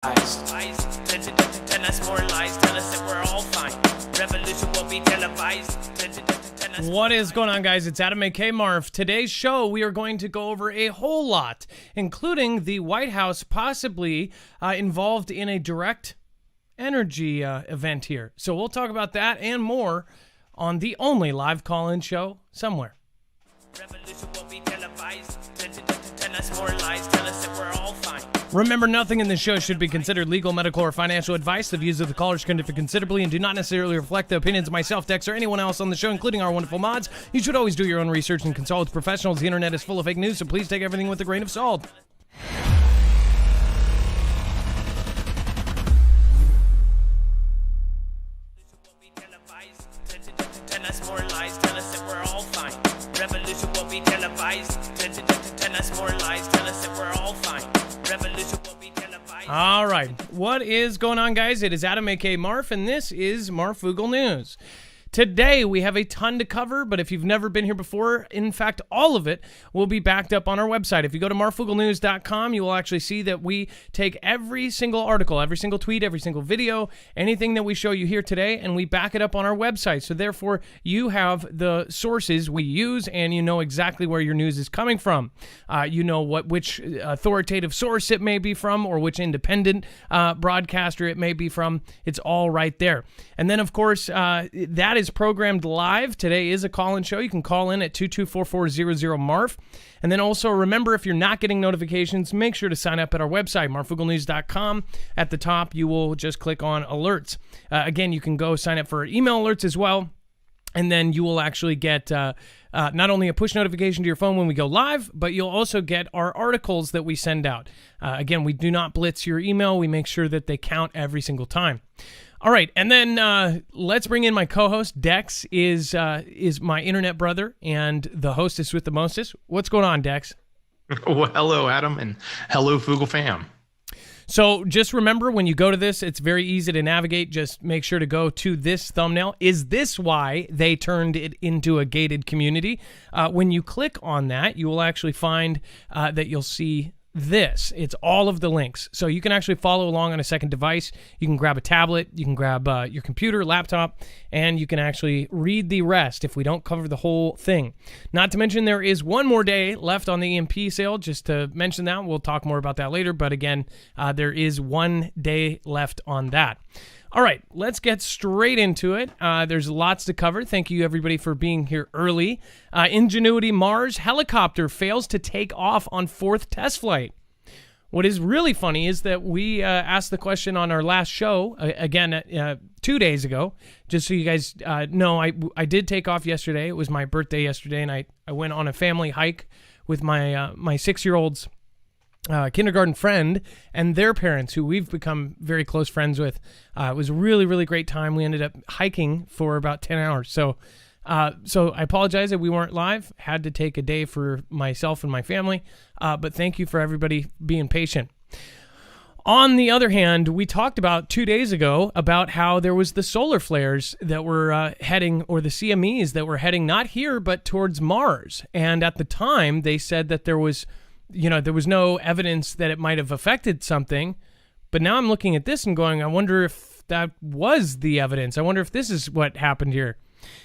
Lies. Tell us more lies. Tell us that we're all fine. Revolution will be televised. What is going on, guys? It's Adam McKay Marv. Today's show, we are going to go over a whole lot, including the White House possibly involved in a direct energy event here. So we'll talk about that and more on the only live call-in show somewhere. Revolution will be televised. Tell us more lies. Tell us that we're all fine. Remember, nothing in this show should be considered legal, medical, or financial advice. The views of the callers can differ considerably and do not necessarily reflect the opinions of myself, Dex, or anyone else on the show, including our wonderful mods. You should always do your own research and consult with professionals. The internet is full of fake news, so please take everything with a grain of salt. Tell us more lies. Tell us that we're all fine. Revolution will be televised. Tell us more lies. Tell us that we're all fine. Revolution will be televised. All right. What is going on, guys? It is Adam A.K. Marf, and this is Marfoogle News. Today, we have a ton to cover, but if you've never been here before, in fact, all of it will be backed up on our website. If you go to marfooglenews.com, you will actually see that we take every single article, every single tweet, every single video, anything that we show you here today, and we back it up on our website. So therefore, you have the sources we use, and you know exactly where your news is coming from. You know which authoritative source it may be from, or which independent broadcaster it may be from. It's all right there. And then, of course, that is programmed live. Today is a call-in show. You can call in at 224-400-MARF. And then also remember, if you're not getting notifications, make sure to sign up at our website, marfooglenews.com. At the top, you will just click on alerts. Again, you can go sign up for email alerts as well. And then you will actually get not only a push notification to your phone when we go live, but you'll also get our articles that we send out. Again, we do not blitz your email. We make sure that they count every single time. All right, and then let's bring in my co-host. Dex is my internet brother and the hostess with the mostest. What's going on, Dex? Well, hello, Adam, and hello, Foogle fam. So just remember, when you go to this, it's very easy to navigate. Just make sure to go to this thumbnail. Is this why they turned it into a gated community? When you click on that, you will actually find that you'll see this. It's all of the links. So you can actually follow along on a second device. You can grab a tablet, you can grab your computer, laptop, and you can actually read the rest if we don't cover the whole thing. Not to mention, there is one more day left on the EMP sale. Just to mention that, we'll talk more about that later. But again, there is 1 day left on that. All right, let's get straight into it. There's lots to cover. Thank you, everybody, for being here early. Ingenuity Mars helicopter fails to take off on fourth test flight. What is really funny is that we asked the question on our last show, again, 2 days ago, just so you guys know, I did take off yesterday. It was my birthday yesterday, and I went on a family hike with my 6-year-old's kindergarten friend and their parents, who we've become very close friends with. It was a really, really great time. We ended up hiking for about 10 hours. So I apologize that we weren't live. Had to take a day for myself and my family. But thank you for everybody being patient. On the other hand, we talked about 2 days ago about how there was the solar flares that were heading, or the CMEs that were heading not here, but towards Mars. And at the time, they said that there was no evidence that it might have affected something. But now I'm looking at this and going, I wonder if that was the evidence. I wonder if this is what happened here.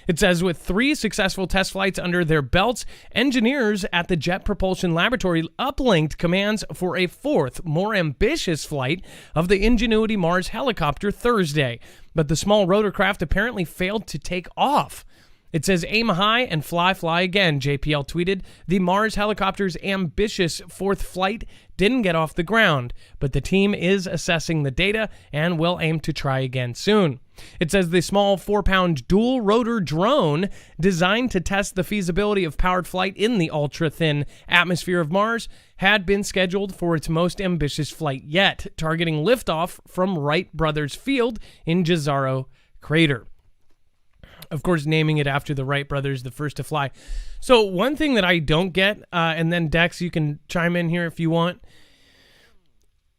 It says, with 3 successful test flights under their belts, engineers at the Jet Propulsion Laboratory uplinked commands for a 4th, more ambitious flight of the Ingenuity Mars helicopter Thursday. But the small rotorcraft apparently failed to take off. It says, aim high and fly again, JPL tweeted. The Mars helicopter's ambitious 4th flight didn't get off the ground, but the team is assessing the data and will aim to try again soon. It says the small 4-pound dual-rotor drone designed to test the feasibility of powered flight in the ultra-thin atmosphere of Mars had been scheduled for its most ambitious flight yet, targeting liftoff from Wright Brothers Field in Jezero Crater. Of course, naming it after the Wright brothers, the first to fly. So one thing that I don't get, and then Dex, you can chime in here if you want,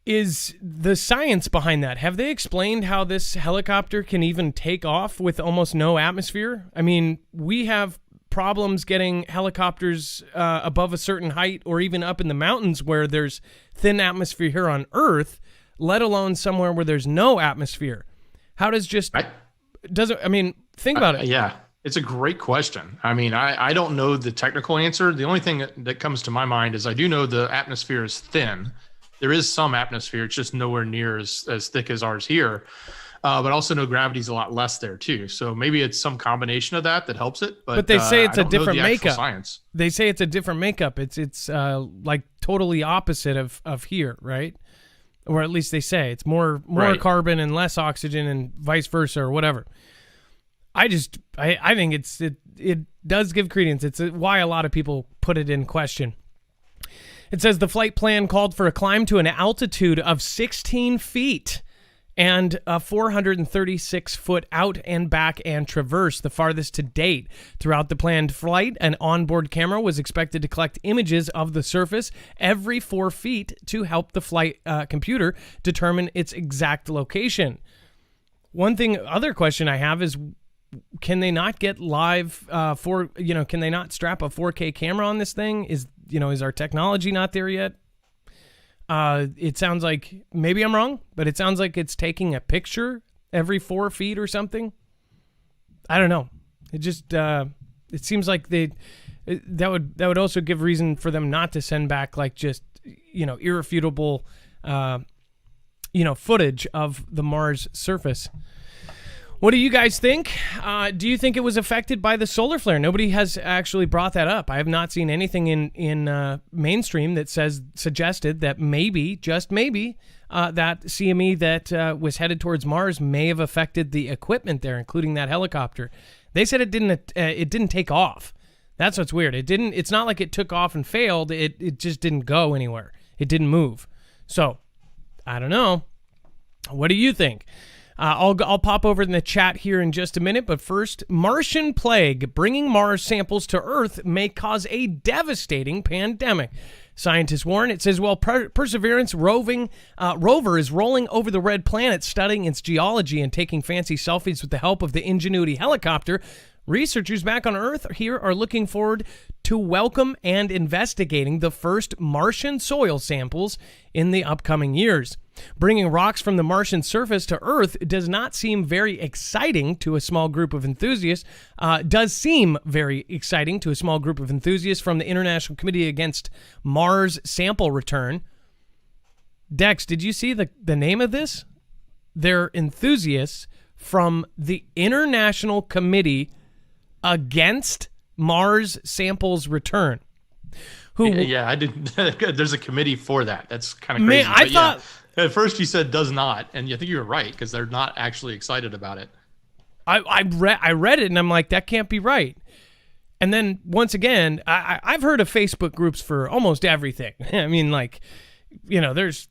is the science behind that. Have they explained how this helicopter can even take off with almost no atmosphere? I mean, we have problems getting helicopters above a certain height or even up in the mountains where there's thin atmosphere here on Earth. let alone somewhere where there's no atmosphere? How does just think about it. Yeah, it's a great question. I mean, I don't know the technical answer. The only thing that comes to my mind is I do know the atmosphere is thin. There is some atmosphere. It's just nowhere near as thick as ours here. But also know gravity's a lot less there too. So maybe it's some combination of that helps it. But they say it's a different makeup. Science. They say it's a different makeup. It's like totally opposite of here, right? Or at least they say it's more right. Carbon and less oxygen and vice versa or whatever. I think it does give credence. It's why a lot of people put it in question. It says the flight plan called for a climb to an altitude of 16 feet and a 436-foot out and back and traverse, the farthest to date. Throughout the planned flight, an onboard camera was expected to collect images of the surface every 4 feet to help the flight computer determine its exact location. Other question I have is, can they not get live can they not strap a 4K camera on this thing? Is our technology not there yet? It sounds like, maybe I'm wrong, but it sounds like it's taking a picture every 4 feet or something. I don't know. It just it seems like that would also give reason for them not to send back like just irrefutable footage of the Mars surface. What do you guys think? Do you think it was affected by the solar flare? Nobody has actually brought that up. I have not seen anything in mainstream that suggested that maybe, just maybe, that CME that was headed towards Mars may have affected the equipment there, including that helicopter. They said it didn't take off. That's what's weird. It's not like it took off and failed. It just didn't go anywhere. It didn't move. So, I don't know. What do you think? I'll pop over in the chat here in just a minute, but first, Martian plague. Bringing Mars samples to Earth may cause a devastating pandemic. Scientists warn. It says, Perseverance rover is rolling over the red planet, studying its geology and taking fancy selfies with the help of the Ingenuity helicopter. Researchers back on Earth here are looking forward to welcome and investigating the first Martian soil samples in the upcoming years. Bringing rocks from the Martian surface to Earth does not seem very exciting to a small group of enthusiasts. From the International Committee Against Mars Sample Return. Dex, did you see the name of this? They're enthusiasts from the International Committee Against Mars Samples Return. I didn't. There's a committee for that. That's kind of crazy. Man, I thought at first you said does not, and I think you were right because they're not actually excited about it. I read it and I'm like, that can't be right. And then once again, I've heard of Facebook groups for almost everything. I mean, like, there's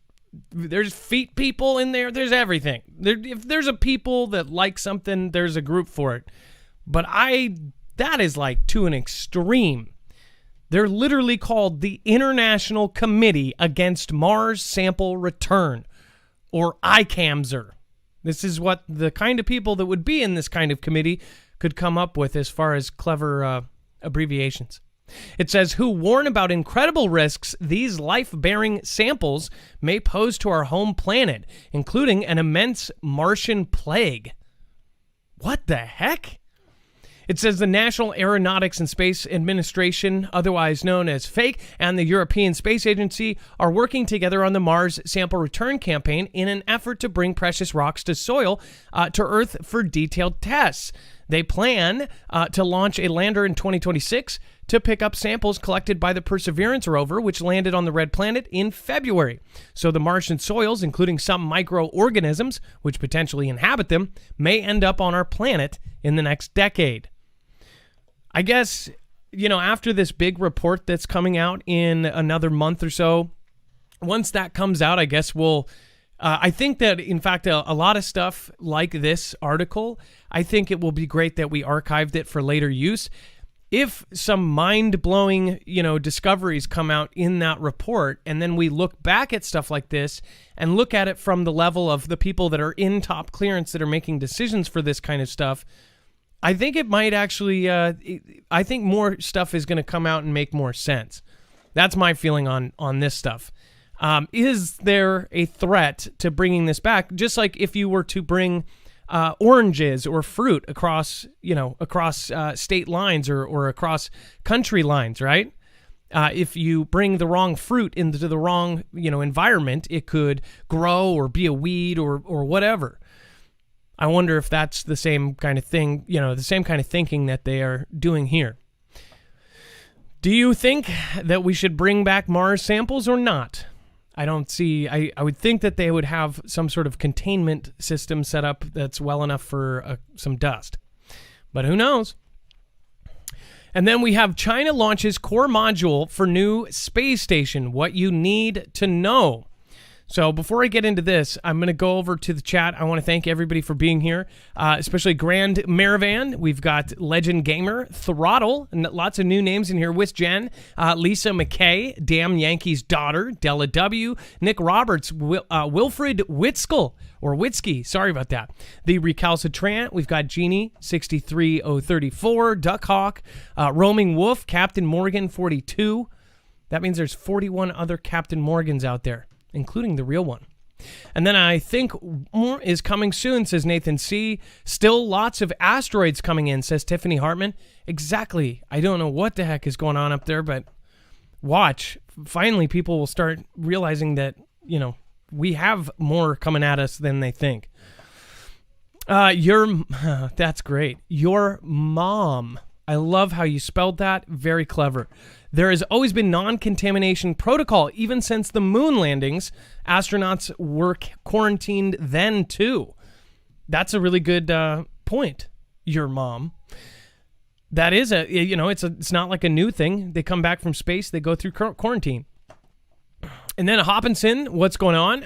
feet people in there. There's everything. If there's a people that like something, there's a group for it. But that is like to an extreme. They're literally called the International Committee Against Mars Sample Return, or ICAMSR. This is what the kind of people that would be in this kind of committee could come up with as far as clever abbreviations. It says, who warn about incredible risks these life-bearing samples may pose to our home planet, including an immense Martian plague. What the heck? It says the National Aeronautics and Space Administration, otherwise known as FAKE, and the European Space Agency are working together on the Mars Sample Return campaign in an effort to bring precious rocks to Earth for detailed tests. They plan to launch a lander in 2026 to pick up samples collected by the Perseverance rover, which landed on the Red Planet in February. So the Martian soils, including some microorganisms, which potentially inhabit them, may end up on our planet in the next decade. I guess, after this big report that's coming out in another month or so, once that comes out, I guess I think that, in fact, a lot of stuff like this article, I think it will be great that we archived it for later use. If some mind-blowing, discoveries come out in that report, and then we look back at stuff like this and look at it from the level of the people that are in top clearance that are making decisions for this kind of stuff, I think it might actually, I think more stuff is going to come out and make more sense. That's my feeling on this stuff. Is there a threat to bringing this back? Just like if you were to bring oranges or fruit across state lines or across country lines, right? If you bring the wrong fruit into the wrong, environment, it could grow or be a weed or whatever. I wonder if that's the same kind of thing, the same kind of thinking that they are doing here. Do you think that we should bring back Mars samples or not? I don't see, I would think that they would have some sort of containment system set up that's well enough for some dust. But who knows? And then we have China launches core module for new space station. What you need to know. So before I get into this, I'm going to go over to the chat. I want to thank everybody for being here, especially Grand Maravan. We've got Legend Gamer, Throttle, and lots of new names in here. Wisgen, Lisa McKay, Damn Yankees Daughter, Della W, Nick Roberts, Wilfred Witzkel, or Witzky, sorry about that. The Recalcitrant, we've got Genie, 63034, Duckhawk, Roaming Wolf, Captain Morgan, 42. That means there's 41 other Captain Morgans out there, including the real one. And then I think more is coming soon, says Nathan C. Still lots of asteroids coming in, says Tiffany Hartman. Exactly. I don't know what the heck is going on up there, but watch. Finally, people will start realizing that, we have more coming at us than they think. That's great. Your mom. I love how you spelled that. Very clever. There has always been non-contamination protocol, even since the moon landings. Astronauts were quarantined then, too. That's a really good point, your mom. That is it's not like a new thing. They come back from space, they go through quarantine. And then Hopkinson, what's going on?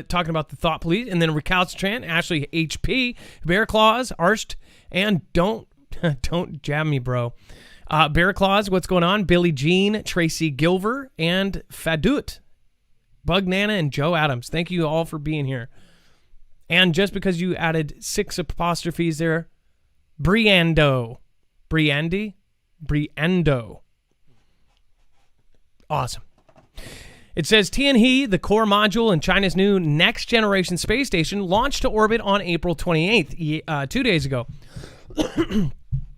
Talking about the Thought Police. And then Recalcitrant, Ashley HP, Bear Claws, Arsht, and don't jab me, bro. Bear Claws, what's going on? Billie Jean, Tracy Gilver, and Fadut. Bug Nana and Joe Adams. Thank you all for being here. And just because you added 6 apostrophes there, Briando. Briando. Awesome. It says Tianhe, the core module in China's new next-generation space station, launched to orbit on April 28th, 2 days ago.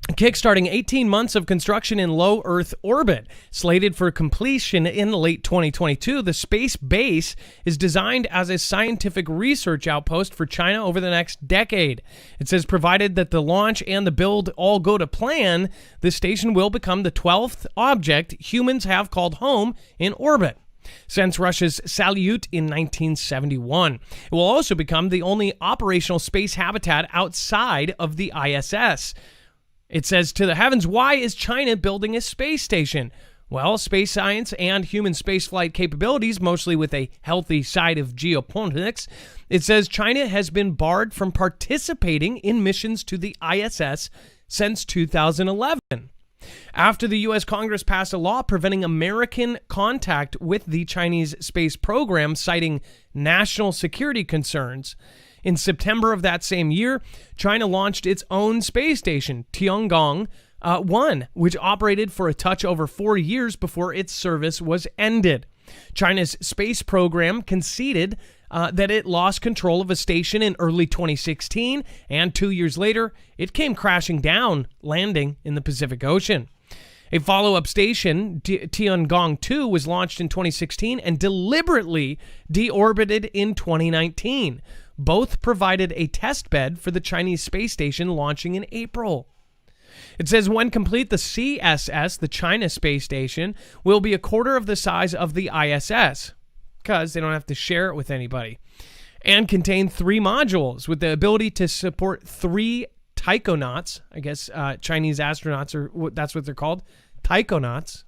Kickstarting 18 months of construction in low Earth orbit. Slated for completion in late 2022, the space base is designed as a scientific research outpost for China over the next decade. It says provided that the launch and the build all go to plan, the station will become the 12th object humans have called home in orbit since Russia's Salyut in 1971. It will also become the only operational space habitat outside of the ISS. It says, to the heavens, why is China building a space station? Well, space science and human spaceflight capabilities, mostly with a healthy side of geopolitics. It says China has been barred from participating in missions to the ISS since 2011. After the U.S. Congress passed a law preventing American contact with the Chinese space program, citing national security concerns, in September of that same year, China launched its own space station, Tiangong-1, which operated for a touch over 4 years before its service was ended. China's space program conceded that it lost control of a station in early 2016, and 2 years later, it came crashing down, landing in the Pacific Ocean. A follow-up station, Tiangong-2, was launched in 2016 and deliberately deorbited in 2019. Both provided a test bed for the Chinese space station launching in April. It says when complete, the CSS, the China space station, will be a quarter of the size of the ISS because they don't have to share it with anybody, and contain 3 modules with the ability to support 3 taikonauts. I guess Chinese astronauts, or that's what they're called, taikonauts.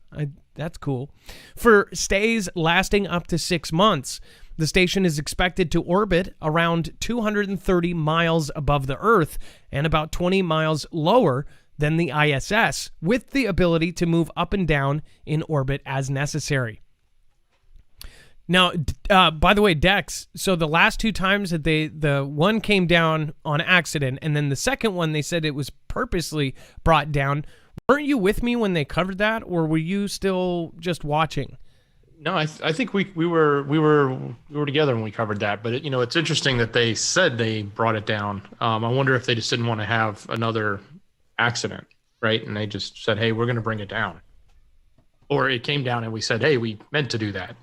That's cool. For stays lasting up to 6 months. The station is expected to orbit around 230 miles above the Earth and about 20 miles lower than the ISS, with the ability to move up and down in orbit as necessary. Now, by the way, Dex, so the last 2 times that the one came down on accident, and then the second one, they said it was purposely brought down. Weren't you with me when they covered that, or were you still just watching? No, I think we were together when we covered that, but it's interesting that they said they brought it down. I wonder if they just didn't want to have another accident, right? And they just said, "Hey, we're going to bring it down," or it came down and we said, "Hey, we meant to do that."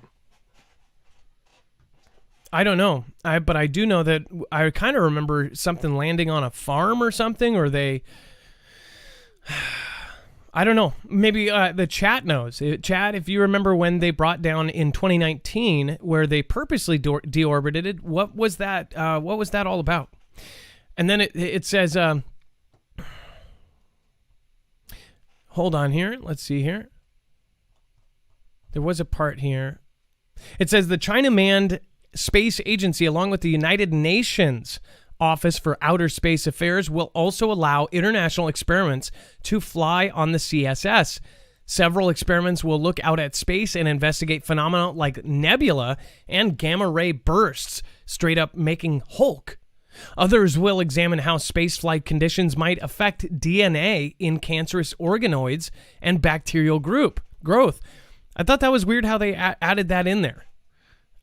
I don't know. But I do know that I kind of remember something landing on a farm or something, or they. I don't know. Maybe the chat knows. Chat, if you remember when they brought down in 2019, where they purposely deorbited it, what was that? What was that all about? And then it says, hold on here. Let's see here. There was a part here. It says the China Manned Space Agency, along with the United Nations Office for Outer Space Affairs, will also allow international experiments to fly on the CSS. Several experiments will look out at space and investigate phenomena like nebula and gamma ray bursts, straight up making Hulk. Others will examine how spaceflight conditions might affect DNA in cancerous organoids and bacterial growth. I thought that was weird how they added that in there.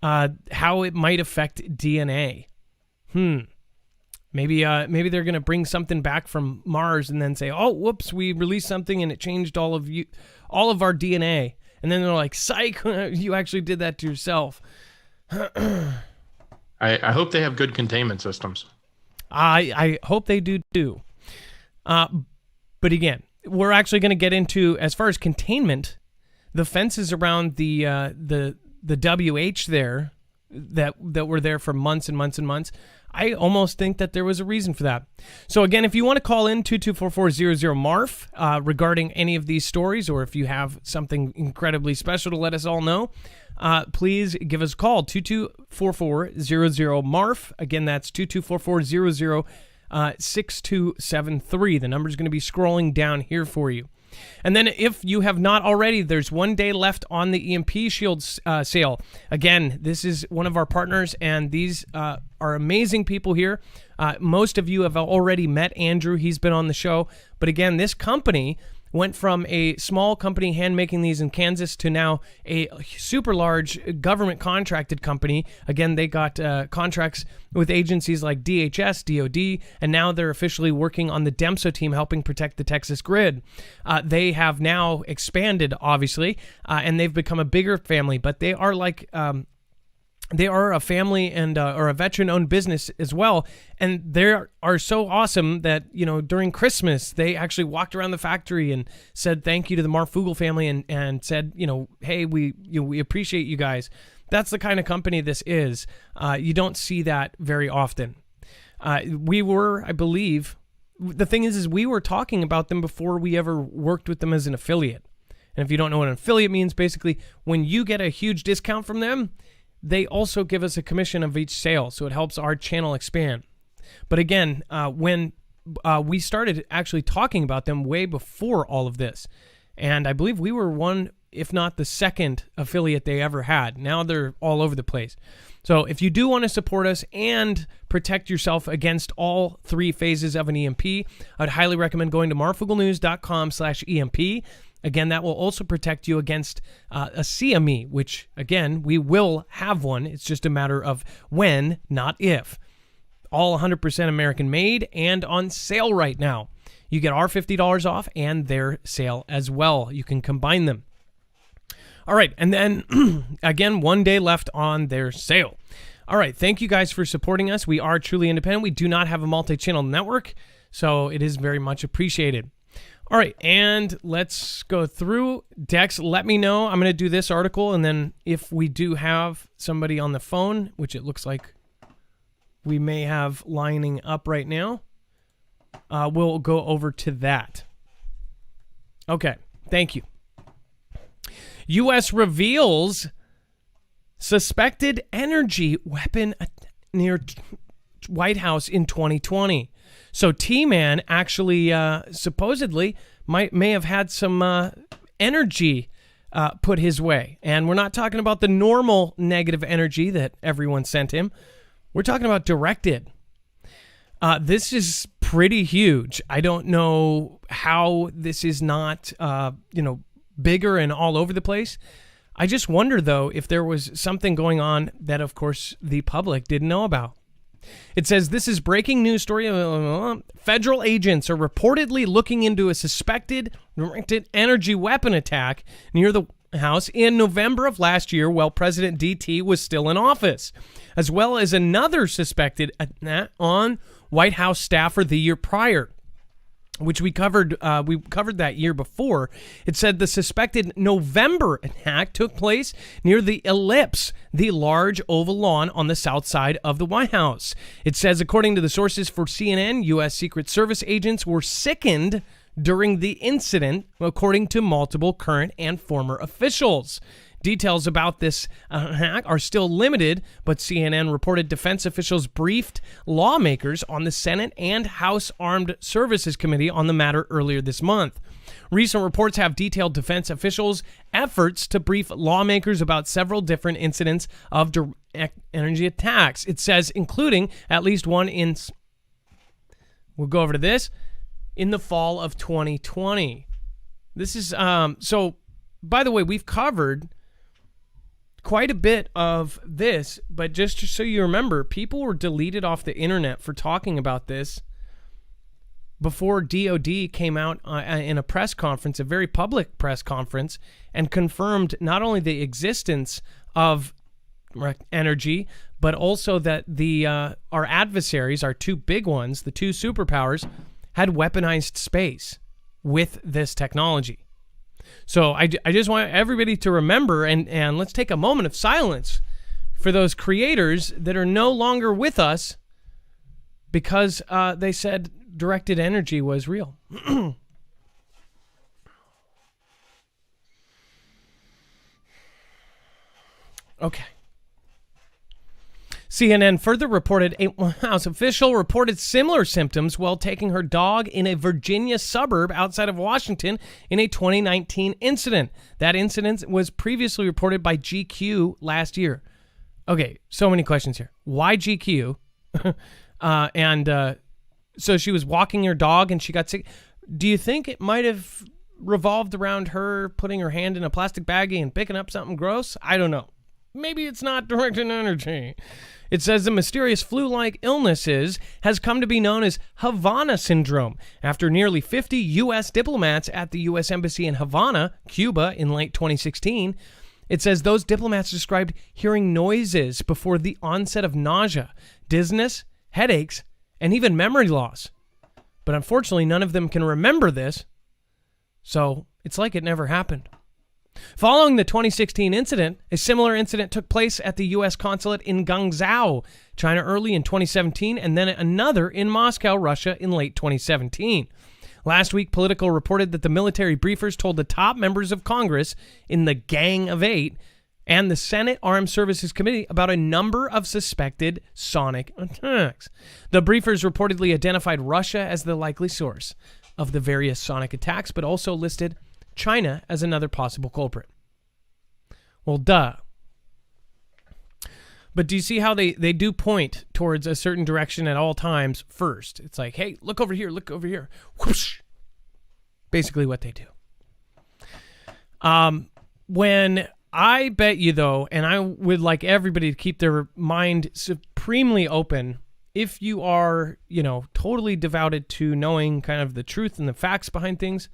How it might affect DNA. Maybe they're going to bring something back from Mars and then say, "Oh, whoops, we released something and it changed all of our DNA." And then they're like, "Psych, you actually did that to yourself." I hope they have good containment systems. I hope they do too. But again, we're actually going to get into, as far as containment, the fences around the WH there that were there for months and months and months. I almost think that there was a reason for that. So again, if you want to call in 2244000 regarding any of these stories, or if you have something incredibly special to let us all know, please give us a call, 2244000 Again, that's 22440006273. The number is going to be scrolling down here for you. And then if you have not already, there's 1 day left on the EMP Shield sale. Again, this is one of our partners, and these are amazing people here. Most of you have already met Andrew. He's been on the show. But again, this company went from a small company hand making these in Kansas to now a super large government contracted company. Again, they got contracts with agencies like DHS, DOD, and now they're officially working on the DEMSO team helping protect the Texas grid. They have now expanded, obviously, and they've become a bigger family, but they are like... they are a family and or a veteran-owned business as well, and they are so awesome that during Christmas they actually walked around the factory and said thank you to the Marfugel family and said hey, we appreciate you guys. That's the kind of company this is. You don't see that very often. We were, I believe, the thing is we were talking about them before we ever worked with them as an affiliate. And if you don't know what an affiliate means, basically when you get a huge discount from them, they also give us a commission of each sale, so it helps our channel expand. But again, when we started actually talking about them way before all of this, and I believe we were one, if not the second affiliate they ever had. Now they're all over the place. So if you do want to support us and protect yourself against all three phases of an EMP, I'd highly recommend going to marfugelnews.com/EMP. Again, that will also protect you against a CME, which, again, we will have one. It's just a matter of when, not if. All 100% American made and on sale right now. You get our $50 off and their sale as well. You can combine them. All right, and then, again, 1 day left on their sale. All right, thank you guys for supporting us. We are truly independent. We do not have a multi-channel network, so it is very much appreciated. All right, and let's go through. Dex, let me know. I'm going to do this article, and then if we do have somebody on the phone, which it looks like we may have lining up right now, we'll go over to that. Okay, thank you. U.S. reveals suspected energy weapon near White House in 2020. So T-Man actually supposedly may have had some energy put his way. And we're not talking about the normal negative energy that everyone sent him. We're talking about directed. This is pretty huge. I don't know how this is not, bigger and all over the place. I just wonder, though, if there was something going on that, of course, the public didn't know about. It says, this is breaking news story. Federal agents are reportedly looking into a suspected directed energy weapon attack near the House in November of last year while President DT was still in office, as well as another suspected attack on White House staffer the year prior, which we covered that year before. It said the suspected November attack took place near the Ellipse, the large oval lawn on the south side of the White House. It says, according to the sources for CNN, U.S. Secret Service agents were sickened during the incident, according to multiple current and former officials. Details about this hack are still limited, but CNN reported defense officials briefed lawmakers on the Senate and House Armed Services Committee on the matter earlier this month. Recent reports have detailed defense officials' efforts to brief lawmakers about several different incidents of direct energy attacks. It says, including at least one we'll go over to this, in the fall of 2020. This is, so, by the way, we've covered quite a bit of this, but just so you remember, people were deleted off the internet for talking about this before DOD came out in a press conference, a very public press conference, and confirmed not only the existence of energy, but also that our adversaries, our two big ones, the two superpowers, had weaponized space with this technology. So I just want everybody to remember, and let's take a moment of silence for those creators that are no longer with us because they said directed energy was real. Okay. CNN further reported a White House official reported similar symptoms while taking her dog in a Virginia suburb outside of Washington in a 2019 incident. That incident was previously reported by GQ last year. Okay, so many questions here. Why GQ? So she was walking her dog and she got sick. Do you think it might have revolved around her putting her hand in a plastic baggie and picking up something gross? I don't know. Maybe it's not directed energy. It says the mysterious flu-like illness has come to be known as Havana syndrome after nearly 50 U.S. diplomats at the U.S. Embassy in Havana, Cuba, in late 2016. It says those diplomats described hearing noises before the onset of nausea, dizziness, headaches, and even memory loss. But unfortunately, none of them can remember this, so it's like it never happened. Following the 2016 incident, a similar incident took place at the U.S. consulate in Guangzhou, China early in 2017, and then another in Moscow, Russia in late 2017. Last week, Politico reported that the military briefers told the top members of Congress in the Gang of Eight and the Senate Armed Services Committee about a number of suspected sonic attacks. The briefers reportedly identified Russia as the likely source of the various sonic attacks, but also listed China as another possible culprit. Well, duh. But do you see how they do point towards a certain direction at all times first? It's like, hey, look over here, look over here. Whoosh. Basically what they do. When I bet you, though, and I would like everybody to keep their mind supremely open, if you are, totally devoted to knowing kind of the truth and the facts behind things,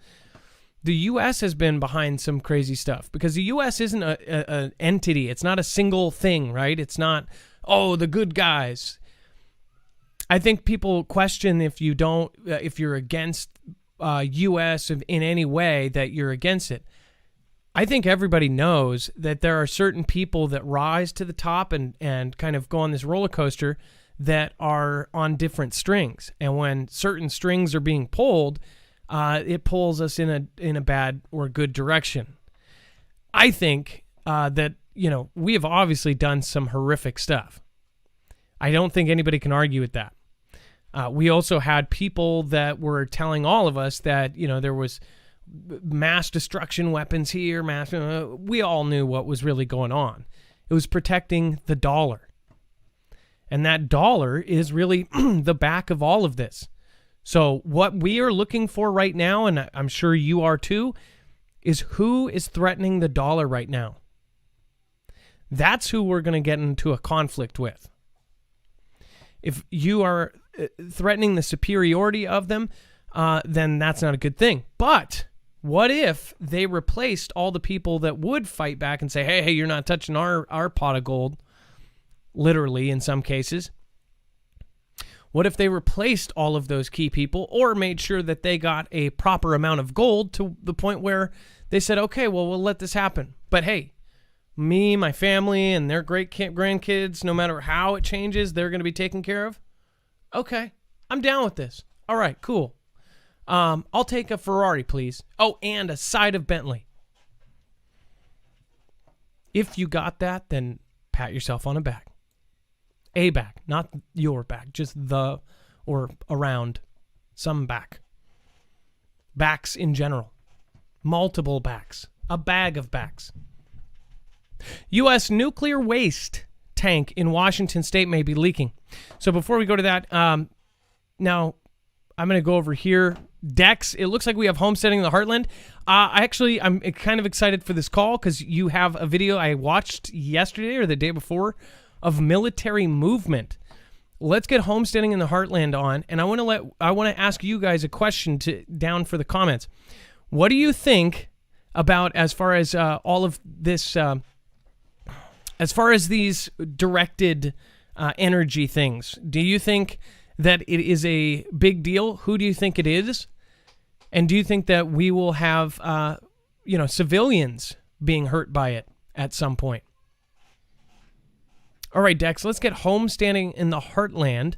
the U.S. has been behind some crazy stuff because the U.S. isn't an entity. It's not a single thing, right? It's not, the good guys. I think people question if you're against U.S. in any way, that you're against it. I think everybody knows that there are certain people that rise to the top and kind of go on this roller coaster that are on different strings. And when certain strings are being pulled, it pulls us in a bad or good direction. I think that, we have obviously done some horrific stuff. I don't think anybody can argue with that. We also had people that were telling all of us that, there was mass destruction weapons here, we all knew what was really going on. It was protecting the dollar. And that dollar is really the back of all of this. So what we are looking for right now, and I'm sure you are too, is who is threatening the dollar right now. That's who we're going to get into a conflict with. If you are threatening the superiority of them, then that's not a good thing. But what if they replaced all the people that would fight back and say, hey, you're not touching our pot of gold, literally in some cases? What if they replaced all of those key people or made sure that they got a proper amount of gold to the point where they said, okay, well, we'll let this happen. But hey, me, my family, and their great grandkids, no matter how it changes, they're going to be taken care of? Okay, I'm down with this. All right, cool. I'll take a Ferrari, please. Oh, and a side of Bentley. If you got that, then pat yourself on the back. A back, not your back, just the or around some back. Backs in general. Multiple backs. A bag of backs. U.S. nuclear waste tank in Washington State may be leaking. So before we go to that, now I'm going to go over here. Dex, it looks like we have homesteading in the Heartland. I'm kind of excited for this call because you have a video I watched yesterday or the day before of military movement. Let's get homesteading in the Heartland on, and I want to ask you guys a question down for the comments. What do you think about as far as all of this, as far as these directed energy things? Do you think that it is a big deal? Who do you think it is? And do you think that we will have, civilians being hurt by it at some point? All right, Dex, let's get homesteading in the Heartland.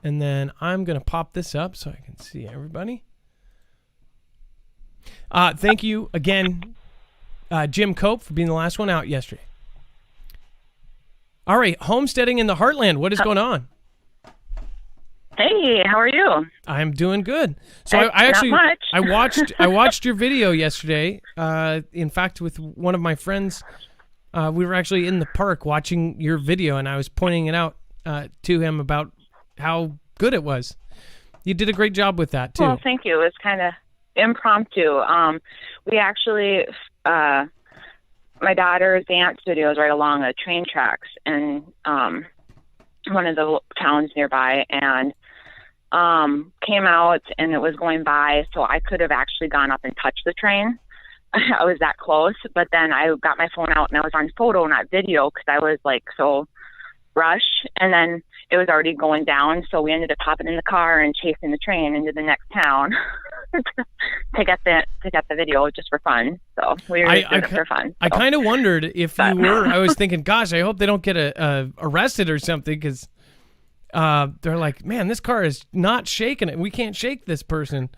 And then I'm going to pop this up so I can see everybody. Thank you again, Jim Cope, for being the last one out yesterday. All right, homesteading in the Heartland. What is going on? Hey, how are you? I'm doing good. So I watched your video yesterday. In fact, with one of my friends, we were actually in the park watching your video, and I was pointing it out to him about how good it was. You did a great job with that too. Well, thank you. It was kind of impromptu. We actually, my daughter's dance studio is right along the train tracks in one of the towns nearby, and came out and it was going by, so I could have actually gone up and touched the train. I was that close, but then I got my phone out and I was on photo, not video, because I was like so rushed, and then it was already going down, so we ended up hopping in the car and chasing the train into the next town to get the video just for fun. So we were doing it for fun. So. I kind of wondered if you were. I was thinking, gosh, I hope they don't get arrested or something, because they're like, man, this car is not shaking it. We can't shake this person.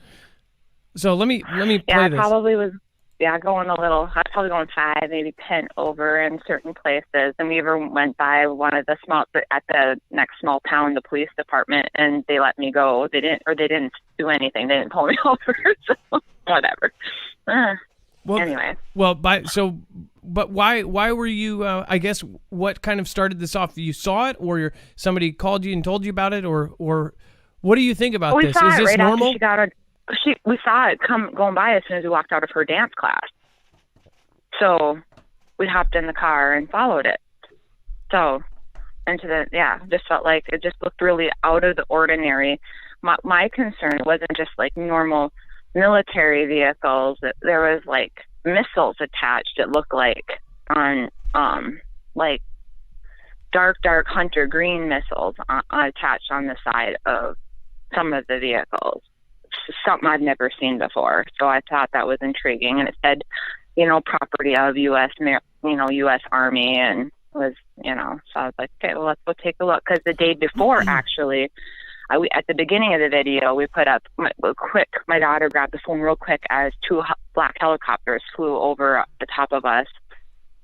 So let me play this. Probably was. Yeah, going a little. I was probably going 5, maybe 10 over in certain places. And we even went by one of the at the next small town, the police department, and they let me go. They didn't do anything. They didn't pull me over. So whatever. Anyway. Well, but why were you? I guess what kind of started this off? You saw it, or somebody called you and told you about it, or what do you think about this? Is this right normal? We saw it going by as soon as we walked out of her dance class. So we hopped in the car and followed it. So just felt like it just looked really out of the ordinary. My concern wasn't just like normal military vehicles. There was like missiles attached. It looked like on like dark hunter green missiles attached on the side of some of the vehicles. Something I've never seen before. So I thought that was intriguing. And it said, property of U.S. Army, and was, so I was like, okay, well, let's go take a look. Because the day before, actually, at the beginning of the video, we put up my daughter grabbed the phone real quick as 2 black helicopters flew over the top of us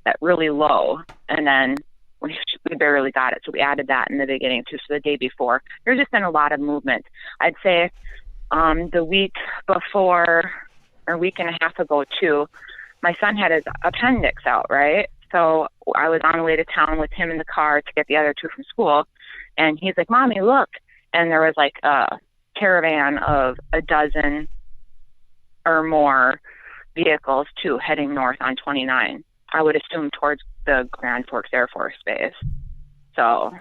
at really low. And then we barely got it. So we added that in the beginning too. So the day before, there's just been a lot of movement. I'd say, the week before, or a week and a half ago too, my son had his appendix out, right? So I was on the way to town with him in the car to get the other 2 from school, and he's like, Mommy, look. And there was like a caravan of a dozen or more vehicles too heading north on 29. I would assume towards the Grand Forks Air Force Base. So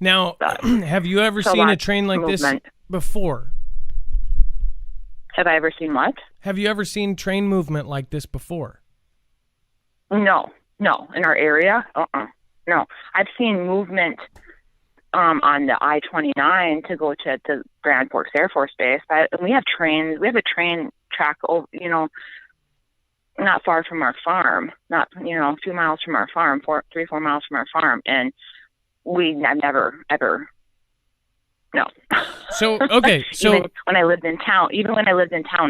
Now, have you ever seen a train like this before? Have I ever seen what? Have you ever seen train movement like this before? No. In our area? No. I've seen movement on the I-29 to go to the Grand Forks Air Force Base. But we have trains. We have a train track, not far from our farm, not, a few miles from our farm, 3-4 miles from our farm. And I've never, ever, no. So, okay. So even when I lived in town,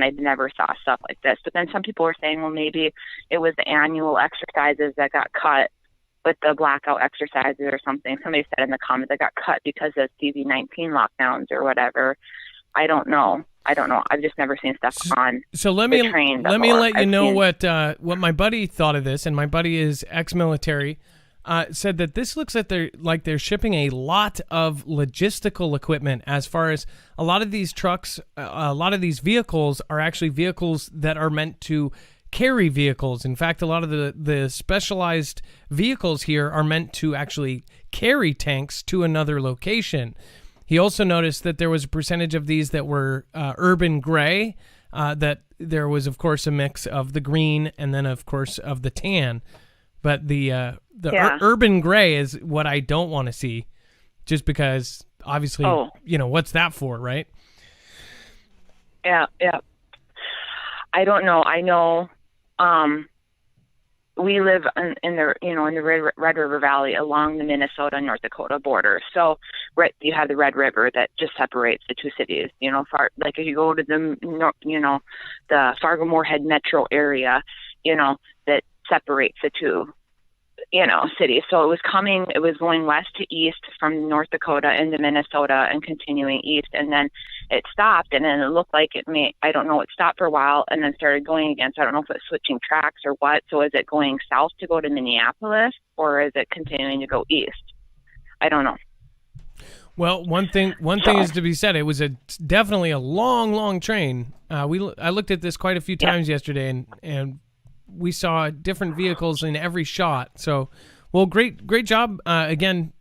I never saw stuff like this. But then some people were saying, well, maybe it was the annual exercises that got cut with the blackout exercises or something. Somebody said in the comments that got cut because of CV-19 lockdowns or whatever. I don't know. I've just never seen stuff on the train before. Let me let you know what my buddy thought of this, and my buddy is ex-military. Said that this looks like they're shipping a lot of logistical equipment. As far as a lot of these trucks, a lot of these vehicles are actually vehicles that are meant to carry vehicles. In fact, a lot of the specialized vehicles here are meant to actually carry tanks to another location. He also noticed that there was a percentage of these that were urban gray, that there was, of course, a mix of the green and then, of course, of the tan. But the urban gray is what I don't want to see, just because, obviously, what's that for, right? Yeah. I don't know. I know we live in the Red River Valley along the Minnesota North Dakota border. So you have the Red River that just separates the two cities. Like if you go to the Fargo-Moorhead metro area, that separates the two cities. So it was going west to east from North Dakota into Minnesota and continuing east, and then it stopped, and then it looked like it stopped for a while and then started going again. So I don't know if it's switching tracks or what. So is it going south to go to Minneapolis, or is it continuing to go east? I don't know. Well, one thing is to be said. It was definitely a long train. I looked at this quite a few times yesterday, and we saw different vehicles in every shot. So, well, great job. Again,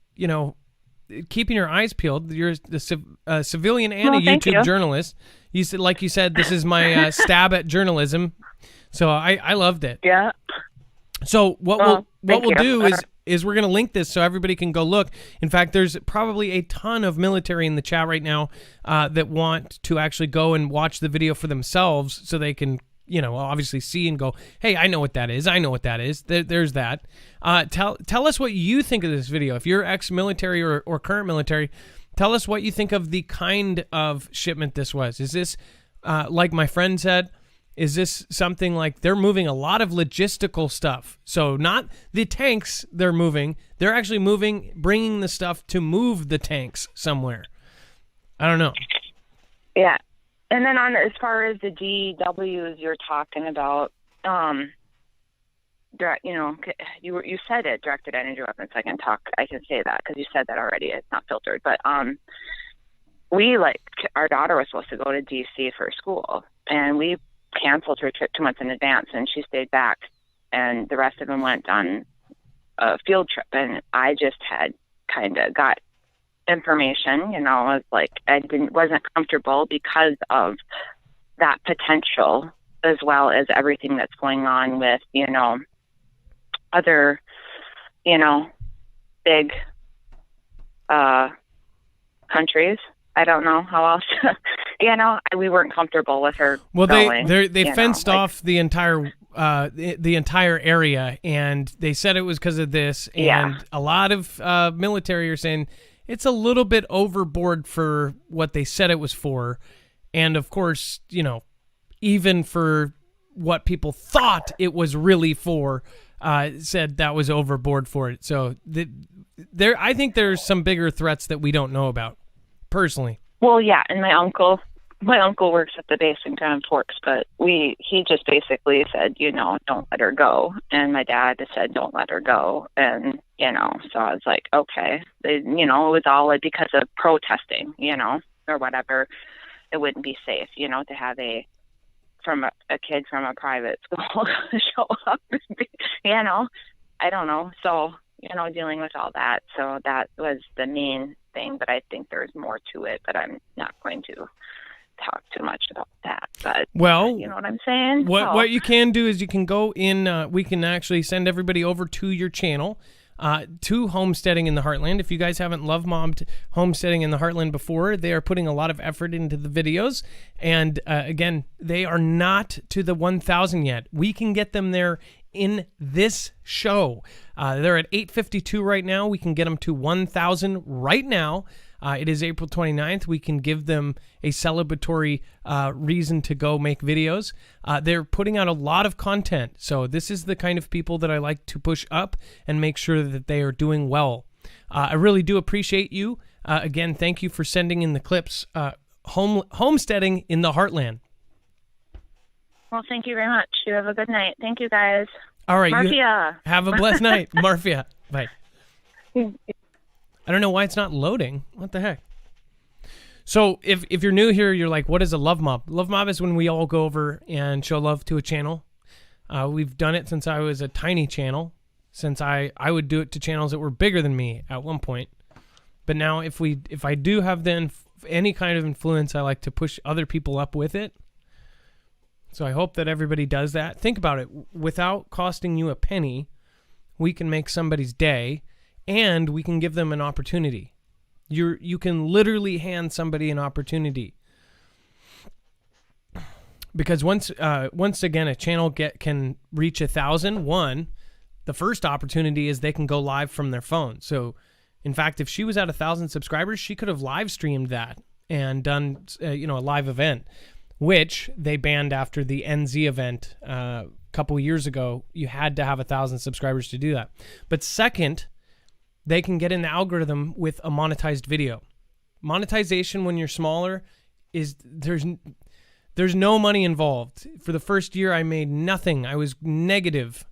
keeping your eyes peeled. You're a civilian and a YouTube journalist. You said, this is my stab at journalism. So I loved it. Yeah. So what we'll do is we're going to link this so everybody can go look. In fact, there's probably a ton of military in the chat right now that want to actually go and watch the video for themselves so they can obviously see and go, hey, I know what that is. There's that. Tell us what you think of this video. If you're ex-military or current military, tell us what you think of the kind of shipment this was. Is this, like my friend said, is this something like they're moving a lot of logistical stuff? So not the tanks they're moving. They're actually bringing the stuff to move the tanks somewhere. I don't know. Yeah. And then as far as the DWs you're talking about, you said it, directed energy weapons. I can say that because you said that already. It's not filtered. But our daughter was supposed to go to D.C. for school, and we canceled her trip 2 months in advance, and she stayed back, and the rest of them went on a field trip, and I just had kind of got information, I was like, wasn't comfortable because of that potential, as well as everything that's going on with, other, big countries. I don't know how else, we weren't comfortable with her. Well, they fenced off the entire area, and they said it was because of this, and a lot of military are saying it's a little bit overboard for what they said it was for. And of course, even for what people thought it was really for, said that was overboard for it. So I think there's some bigger threats that we don't know about, personally. Well, yeah, and my uncle works at the base in Grand Forks, but he just basically said, don't let her go. And my dad said, don't let her go. And, so I was like, okay. It was all because of protesting, or whatever. It wouldn't be safe, to have a kid from a private school show up, I don't know. So, dealing with all that. So that was the main thing, but I think there's more to it, but I'm not going to talk too much about that. But well, you know what I'm saying? What you can do is you can go in, we can actually send everybody over to your channel, to Homesteading in the Heartland. If you guys haven't love mobbed Homesteading in the Heartland before, they are putting a lot of effort into the videos. And again, they are not to the 1,000 yet. We can get them there in this show. They're at 852 right now. We can get them to 1,000 right now. It is April 29th. We can give them a celebratory reason to go make videos. They're putting out a lot of content. So this is the kind of people that I like to push up and make sure that they are doing well. I really do appreciate you. Again, thank you for sending in the clips. Homesteading in the Heartland. Well, thank you very much. You have a good night. Thank you, guys. All right. Marfia. Have a blessed night. Marfia. Bye. I don't know why it's not loading. What the heck? So if you're new here, you're like, what is a love mob? Love mob is when we all go over and show love to a channel. We've done it since I was a tiny channel, since I would do it to channels that were bigger than me at one point. But now if I do have then any kind of influence, I like to push other people up with it. So I hope that everybody does that. Think about it. Without costing you a penny, we can make somebody's day, and we can give them an opportunity. You can literally hand somebody an opportunity. Because once again a channel can reach 1,000, the first opportunity is they can go live from their phone. So in fact, if she was at 1,000 subscribers, she could have live streamed that and done a live event, which they banned after the NZ event a couple years ago. You had to have 1,000 subscribers to do that. But second, they can get in the algorithm with a monetized video. Monetization when you're smaller is there's no money involved. For the first year, I made nothing. I was negative.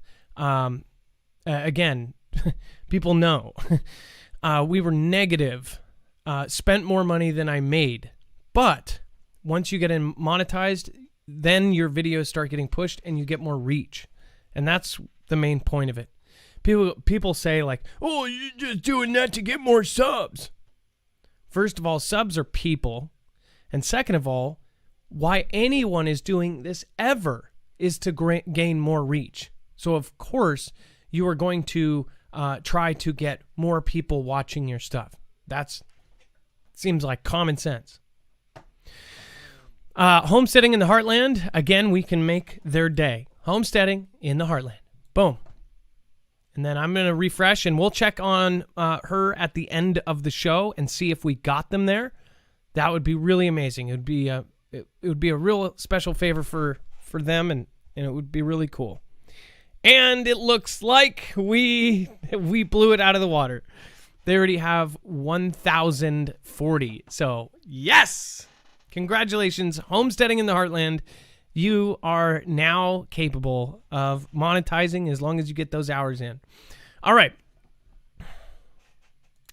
Again, people know. We were negative. Spent more money than I made. But once you get in monetized, then your videos start getting pushed and you get more reach. And that's the main point of it. People say like, oh, you're just doing that to get more subs. First of all, subs are people. And second of all, why anyone is doing this ever is to gain more reach. So of course, you are going to try to get more people watching your stuff. Seems like common sense. Homesteading in the Heartland. Again, we can make their day. Homesteading in the Heartland. Boom. And then I'm going to refresh, and we'll check on her at the end of the show and see if we got them there. That would be really amazing. It would be a real special favor for them, and it would be really cool. And it looks like we blew it out of the water. They already have 1,040. So, yes! Congratulations, Homesteading in the Heartland. You are now capable of monetizing as long as you get those hours in. All right.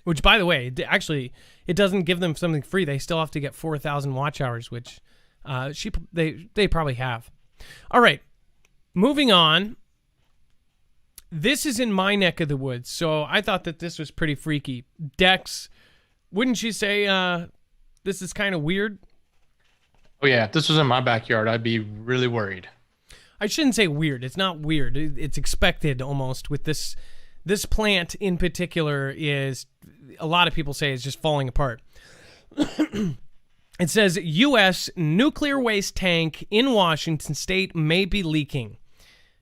Which, by the way, actually, it doesn't give them something free. They still have to get 4,000 watch hours, which they probably have. All right. Moving on. This is in my neck of the woods, so I thought that this was pretty freaky. Dex, wouldn't you say this is kind of weird? Oh, yeah. If this was in my backyard, I'd be really worried. I shouldn't say weird. It's not weird. It's expected almost with this. This plant in particular is, a lot of people say, is just falling apart. It says, U.S. nuclear waste tank in Washington state may be leaking.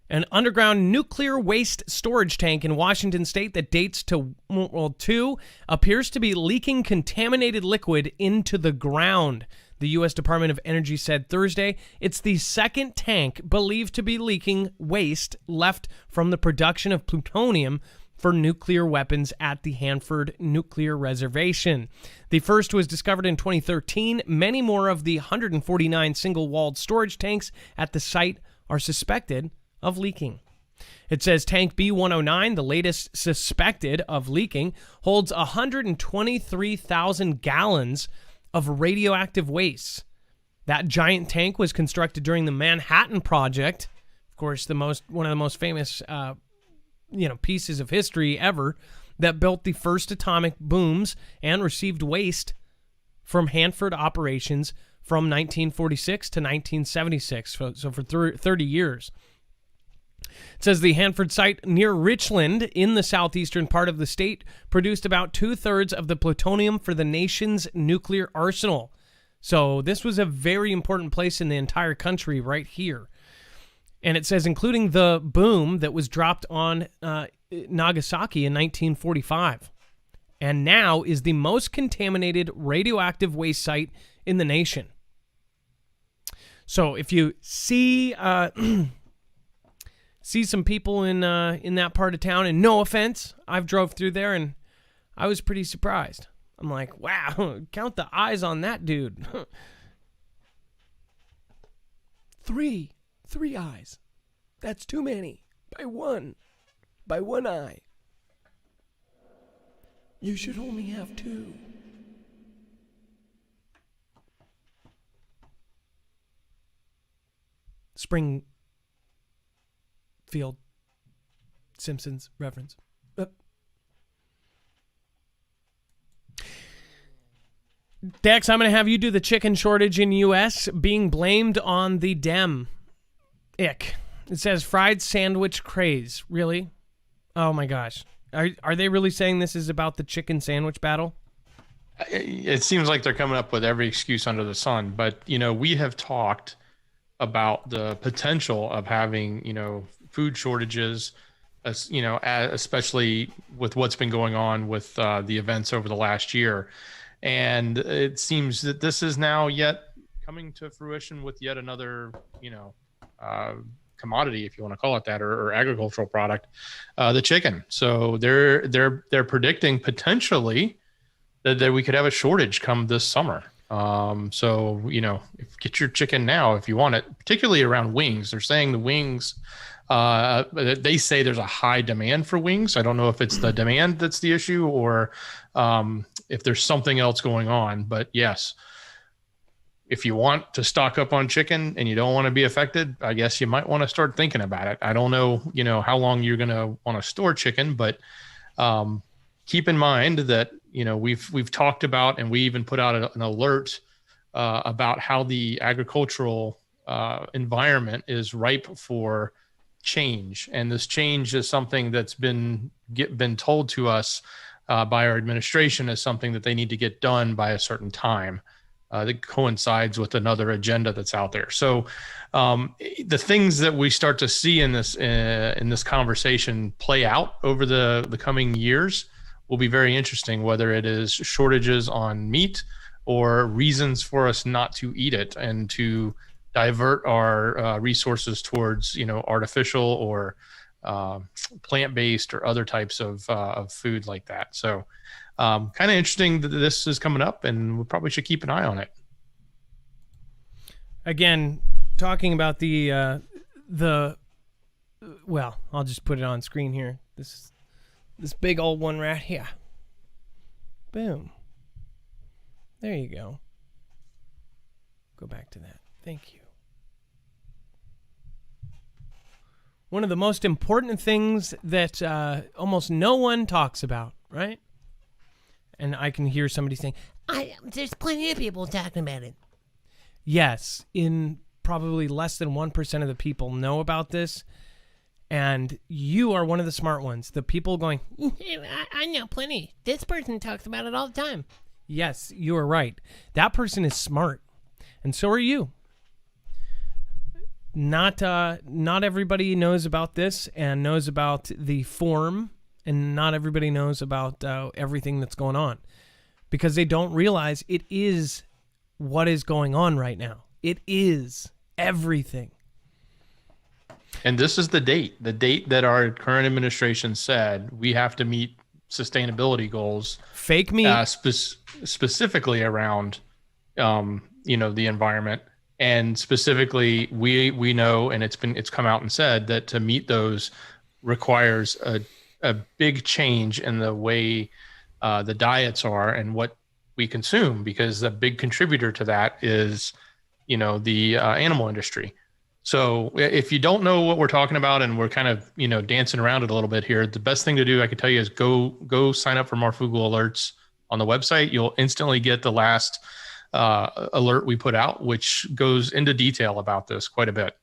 An underground nuclear waste storage tank in Washington state that dates to World War II appears to be leaking contaminated liquid into the ground. The U.S. Department of Energy said Thursday it's the second tank believed to be leaking waste left from the production of plutonium for nuclear weapons at the Hanford Nuclear Reservation. The first was discovered in 2013. Many more of the 149 single-walled storage tanks at the site are suspected of leaking. It says Tank B109, the latest suspected of leaking, holds 123,000 gallons of radioactive waste. That giant tank was constructed during the Manhattan Project. Of course, one of the most famous pieces of history ever, that built the first atomic booms and received waste from Hanford operations from 1946 to 1976, so for 30 years. It says the Hanford site near Richland in the southeastern part of the state produced about 2/3 of the plutonium for the nation's nuclear arsenal. So this was a very important place in the entire country right here. And it says including the boom that was dropped on Nagasaki in 1945, and now is the most contaminated radioactive waste site in the nation. So if you see see some people in that part of town, and no offense, I've drove through there and I was pretty surprised. I'm like, wow, count the eyes on that dude. Three eyes. That's too many. By one eye. You should only have two. Springfield Simpsons reference. Dex, I'm going to have you do the chicken shortage in U.S. being blamed on the Dem. Ick. It says fried sandwich craze. Really? Oh my gosh. Are they really saying this is about the chicken sandwich battle? It seems like they're coming up with every excuse under the sun, but we have talked about the potential of having, food shortages, especially with what's been going on with the events over the last year. And it seems that this is now yet coming to fruition with yet another, commodity, if you want to call it that, or agricultural product, the chicken. So they're predicting potentially that we could have a shortage come this summer. So get your chicken now if you want it, particularly around wings. They're saying the wings, they say there's a high demand for wings. I don't know if it's the demand that's the issue or if there's something else going on, but yes, if you want to stock up on chicken and you don't want to be affected, I guess you might want to start thinking about it. I don't know, how long you're going to want to store chicken, but keep in mind that, we've talked about, and we even put out an alert about how the agricultural environment is ripe for change. And this change is something that's been told to us by our administration as something that they need to get done by a certain time. That coincides with another agenda that's out there. So the things that we start to see in this conversation play out over the coming years will be very interesting, whether it is shortages on meat or reasons for us not to eat it and to divert our resources towards, artificial or plant-based or other types of food like that. So kind of interesting that this is coming up, and we probably should keep an eye on it. Again, talking about the well, I'll just put it on screen here. This big old one right here. Boom. There you go. Go back to that. Thank you. One of the most important things that almost no one talks about, right? And I can hear somebody saying, there's plenty of people talking about it. Yes, in probably less than 1% of the people know about this. And you are one of the smart ones. The people going, I know plenty. This person talks about it all the time. Yes, you are right. That person is smart. And so are you. Not everybody knows about this and knows about the form, and not everybody knows about everything that's going on, because they don't realize it is what is going on right now. It is everything. And this is the date that our current administration said we have to meet sustainability goals. Fake meat. Specifically around, the environment. And specifically, we know, and it's come out and said that to meet those requires a big change in the way the diets are and what we consume, because a big contributor to that is, the animal industry. So if you don't know what we're talking about and we're kind of, dancing around it a little bit here, the best thing to do, I can tell you, is go sign up for Marfugel alerts on the website. You'll instantly get the last alert we put out, which goes into detail about this quite a bit,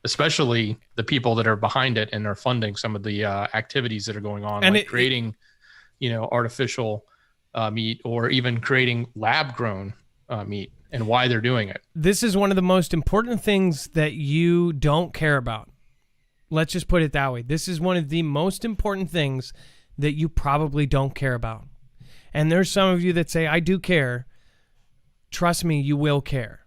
especially the people that are behind it and are funding some of the activities that are going on, and like creating, artificial meat, or even creating lab grown meat, and why they're doing it. This is one of the most important things that you don't care about. Let's just put it that way. This is one of the most important things that you probably don't care about. And there's some of you that say, I do care. Trust me, you will care.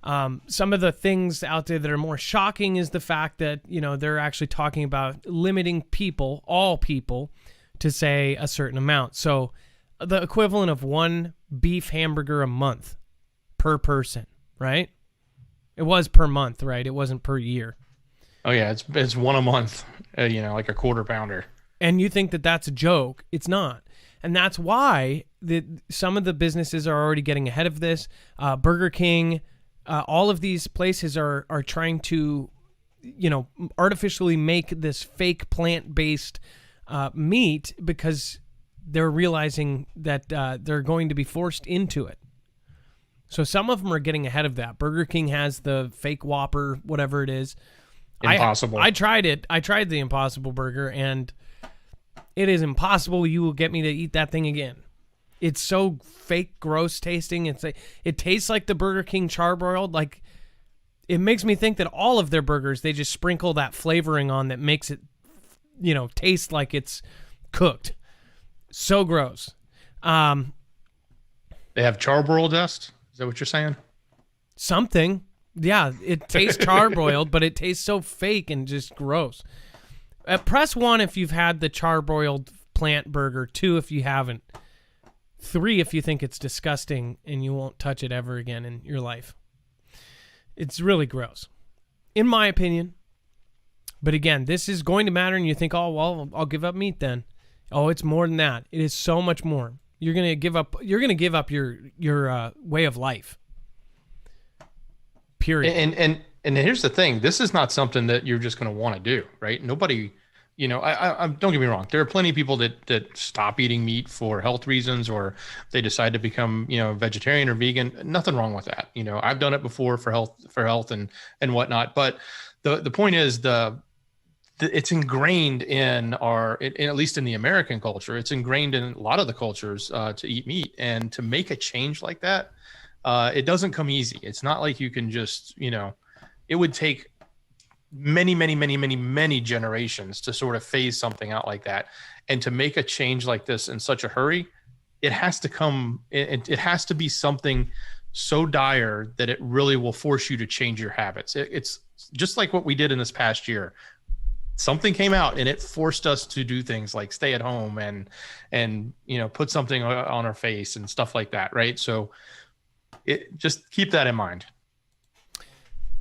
Some of the things out there that are more shocking is the fact that, they're actually talking about limiting people, all people, to say a certain amount. So the equivalent of one beef hamburger a month per person, right? It was per month, right? It wasn't per year. Oh yeah, it's one a month, like a quarter pounder. And you think that that's a joke. It's not. And that's why some of the businesses are already getting ahead of this. Burger King, all of these places are trying to, artificially make this fake plant-based meat, because they're realizing that they're going to be forced into it. So some of them are getting ahead of that. Burger King has the fake Whopper, whatever it is. Impossible. I tried it. I tried the Impossible Burger, and it is impossible you will get me to eat that thing again. It's so fake, gross tasting. It tastes like the Burger King charbroiled. Like, it makes me think that all of their burgers, they just sprinkle that flavoring on that makes it, taste like it's cooked. So gross. They have charbroiled dust. Is that what you're saying? Something. Yeah, it tastes charbroiled, but it tastes so fake and just gross. Press 1 if you've had the charbroiled plant burger. 2 if you haven't. 3 if you think it's disgusting and you won't touch it ever again in your life. It's really gross, in my opinion. But again, this is going to matter, and you think, oh, well, I'll give up meat then. Oh, it's more than that. It is so much more. You're gonna give up your way of life. Period. And here's the thing: this is not something that you're just going to want to do, right? Nobody, I don't get me wrong. There are plenty of people that stop eating meat for health reasons, or they decide to become, vegetarian or vegan. Nothing wrong with that. I've done it before for health and whatnot. But the point is, it's ingrained in at least in the American culture. It's ingrained in a lot of the cultures to eat meat, and to make a change like that, it doesn't come easy. It's not like you can just, it would take many, many, many, many, many generations to sort of phase something out like that. And to make a change like this in such a hurry, it has to come, it has to be something so dire that it really will force you to change your habits. It's just like what we did in this past year. Something came out and it forced us to do things like stay at home and put something on our face and stuff like that, right? So just keep that in mind.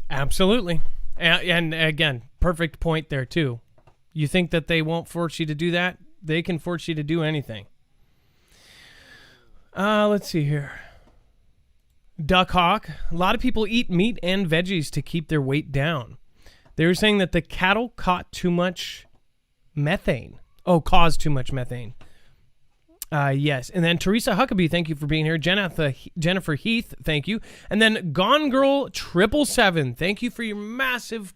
Absolutely. And again, perfect point there too. You think that they won't force you to do that? They can force you to do anything. Let's see here. Duck Hawk. A lot of people eat meat and veggies to keep their weight down. They were saying that the cattle caught too much methane. Oh, caused too much methane. Yes. And then Teresa Huckabee, thank you for being here. Jennifer Heath, thank you. And then Gone Girl 777, thank you for your massive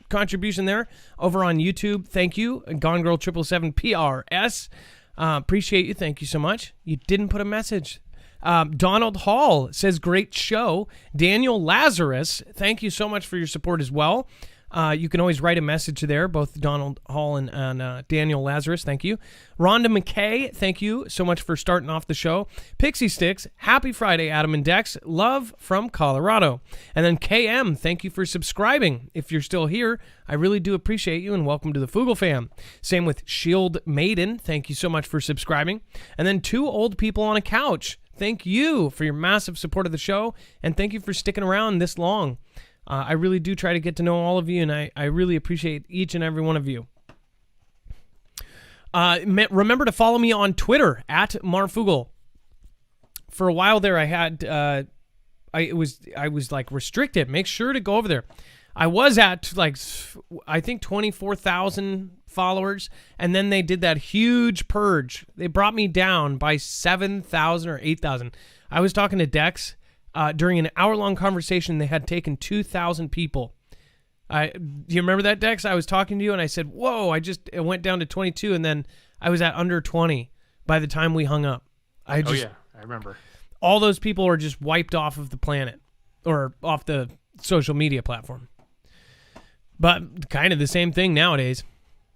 contribution there over on YouTube. Thank you. Gone Girl 777 PRS. Appreciate you. Thank you so much. You didn't put a message. Donald Hall says, great show. Daniel Lazarus, thank you so much for your support as well. You can always write a message there, both Donald Hall and Daniel Lazarus. Thank you. Rhonda McKay, thank you so much for starting off the show. Pixie Sticks, happy Friday, Adam and Dex. Love from Colorado. And then KM, thank you for subscribing. If you're still here, I really do appreciate you, and welcome to the Fugel fam. Same with Shield Maiden, thank you so much for subscribing. And then Two Old People on a Couch, thank you for your massive support of the show, and thank you for sticking around this long. I really do try to get to know all of you, and I really appreciate each and every one of you. Remember to follow me on Twitter at Marfugel. For a while there, I was like restricted. Make sure to go over there. I was at I think 24,000 followers, and then they did that huge purge. They brought me down by 7,000 or 8,000. I was talking to Dex during an hour-long conversation. They had taken 2,000 people. Do you remember that, Dex? I was talking to you, and I said, whoa, it went down to 22, and then I was at under 20 by the time we hung up. Oh, yeah, I remember. All those people are just wiped off of the planet or off the social media platform. But kind of the same thing nowadays.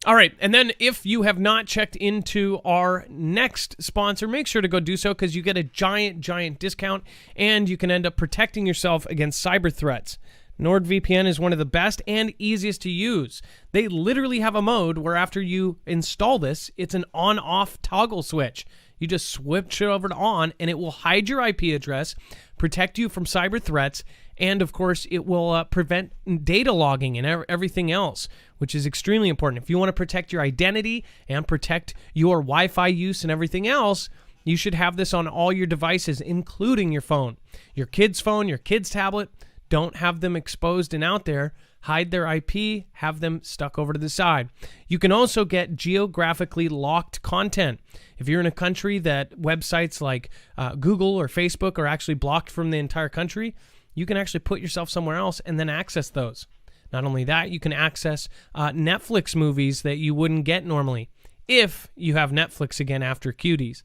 All right, and then if you have not checked into our next sponsor, make sure to go do so because you get a giant discount and you can end up protecting yourself against cyber threats. NordVPN is one of the best and easiest to use. They literally have a mode where after you install this, it's an on-off toggle switch. You just switch it over to on, and it will hide your IP address, protect you from cyber threats, and of course, it will prevent data logging and everything else, which is extremely important. If you want to protect your identity and protect your Wi-Fi use and everything else, you should have this on all your devices, including your phone. Your kid's phone, your kid's tablet. Don't have them exposed and out there. Hide their IP, have them stuck over to the side. You can also get geographically locked content. If you're in a country that websites like Google or Facebook are actually blocked from the entire country, you can actually put yourself somewhere else and then access those. Not only that, you can access Netflix movies that you wouldn't get normally if you have Netflix again after Cuties,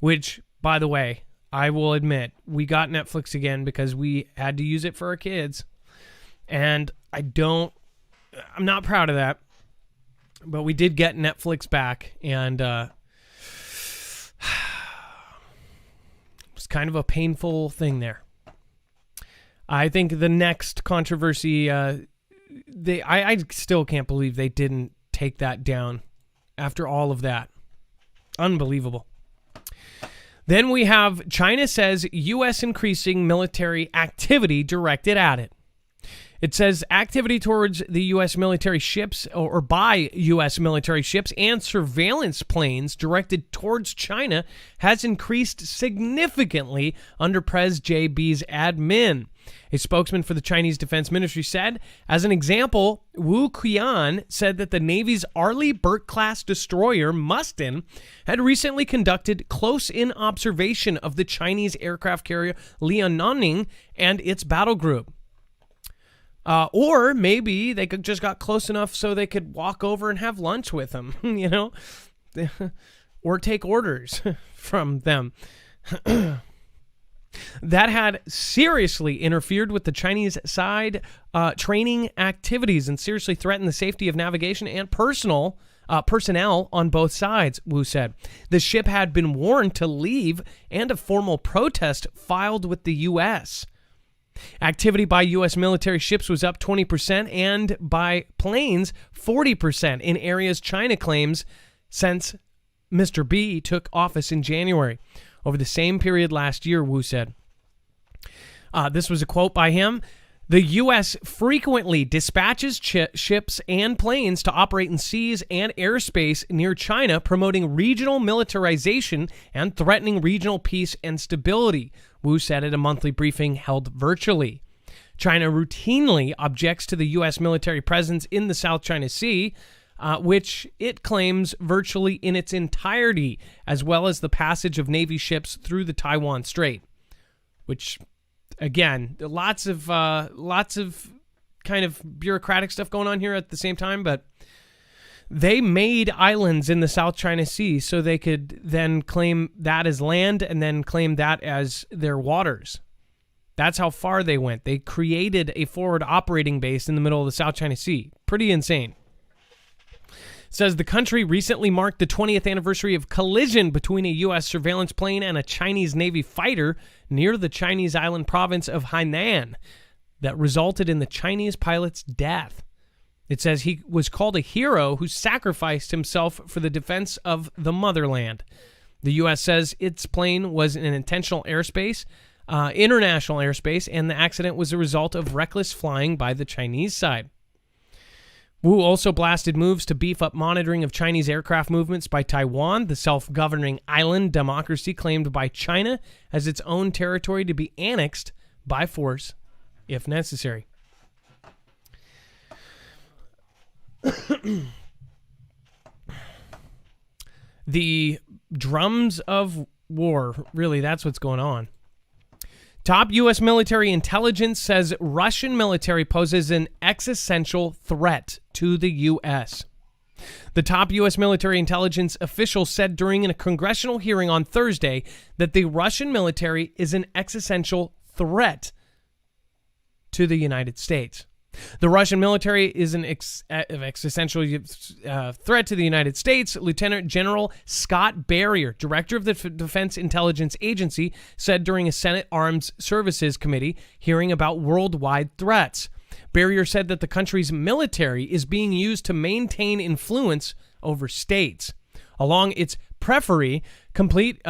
which, by the way, I will admit, we got Netflix again because we had to use it for our kids. And I'm not proud of that, but we did get Netflix back, and it was kind of a painful thing there. I think the next controversy, I still can't believe they didn't take that down after all of that. Unbelievable. Then we have China says U.S. increasing military activity directed at it. It says activity towards the U.S. military ships or by U.S. military ships and surveillance planes directed towards China has increased significantly under Pres JB's admin. A spokesman for the Chinese Defense Ministry said, as an example, Wu Qian said that the Navy's Arleigh Burke-class destroyer Mustin had recently conducted close-in observation of the Chinese aircraft carrier Liaoning and its battle group. Or maybe they just got close enough so they could walk over and have lunch with them, or take orders from them. That had seriously interfered with the Chinese side training activities and seriously threatened the safety of navigation and personnel on both sides, Wu said. The ship had been warned to leave and a formal protest filed with the U.S. Activity by U.S. military ships was up 20% and by planes 40% in areas China claims since Mr. B took office in January. Over the same period last year, Wu said. This was a quote by him. The U.S. frequently dispatches ships and planes to operate in seas and airspace near China, promoting regional militarization and threatening regional peace and stability, Wu said at a monthly briefing held virtually. China routinely objects to the U.S. military presence in the South China Sea, which it claims virtually in its entirety, as well as the passage of Navy ships through the Taiwan Strait, which, again, lots of kind of bureaucratic stuff going on here at the same time, but they made islands in the South China Sea so they could then claim that as land and then claim that as their waters. That's how far they went. They created a forward operating base in the middle of the South China Sea. Pretty insane. Says the country recently marked the 20th anniversary of collision between a U.S. surveillance plane and a Chinese Navy fighter near the Chinese island province of Hainan that resulted in the Chinese pilot's death. It says he was called a hero who sacrificed himself for the defense of the motherland. The U.S. says its plane was in international airspace, and the accident was a result of reckless flying by the Chinese side. Wu also blasted moves to beef up monitoring of Chinese aircraft movements by Taiwan, the self-governing island democracy claimed by China as its own territory to be annexed by force if necessary. The drums of war. Really, that's what's going on. Top U.S. military intelligence says Russian military poses an existential threat to the U.S. The top U.S. military intelligence official said during a congressional hearing on Thursday that the Russian military is an existential threat to the United States. The Russian military is an existential threat to the United States. Lieutenant General Scott Barrier, director of the Defense Intelligence Agency, said during a Senate Armed Services Committee hearing about worldwide threats. Barrier said that the country's military is being used to maintain influence over states along its periphery, compete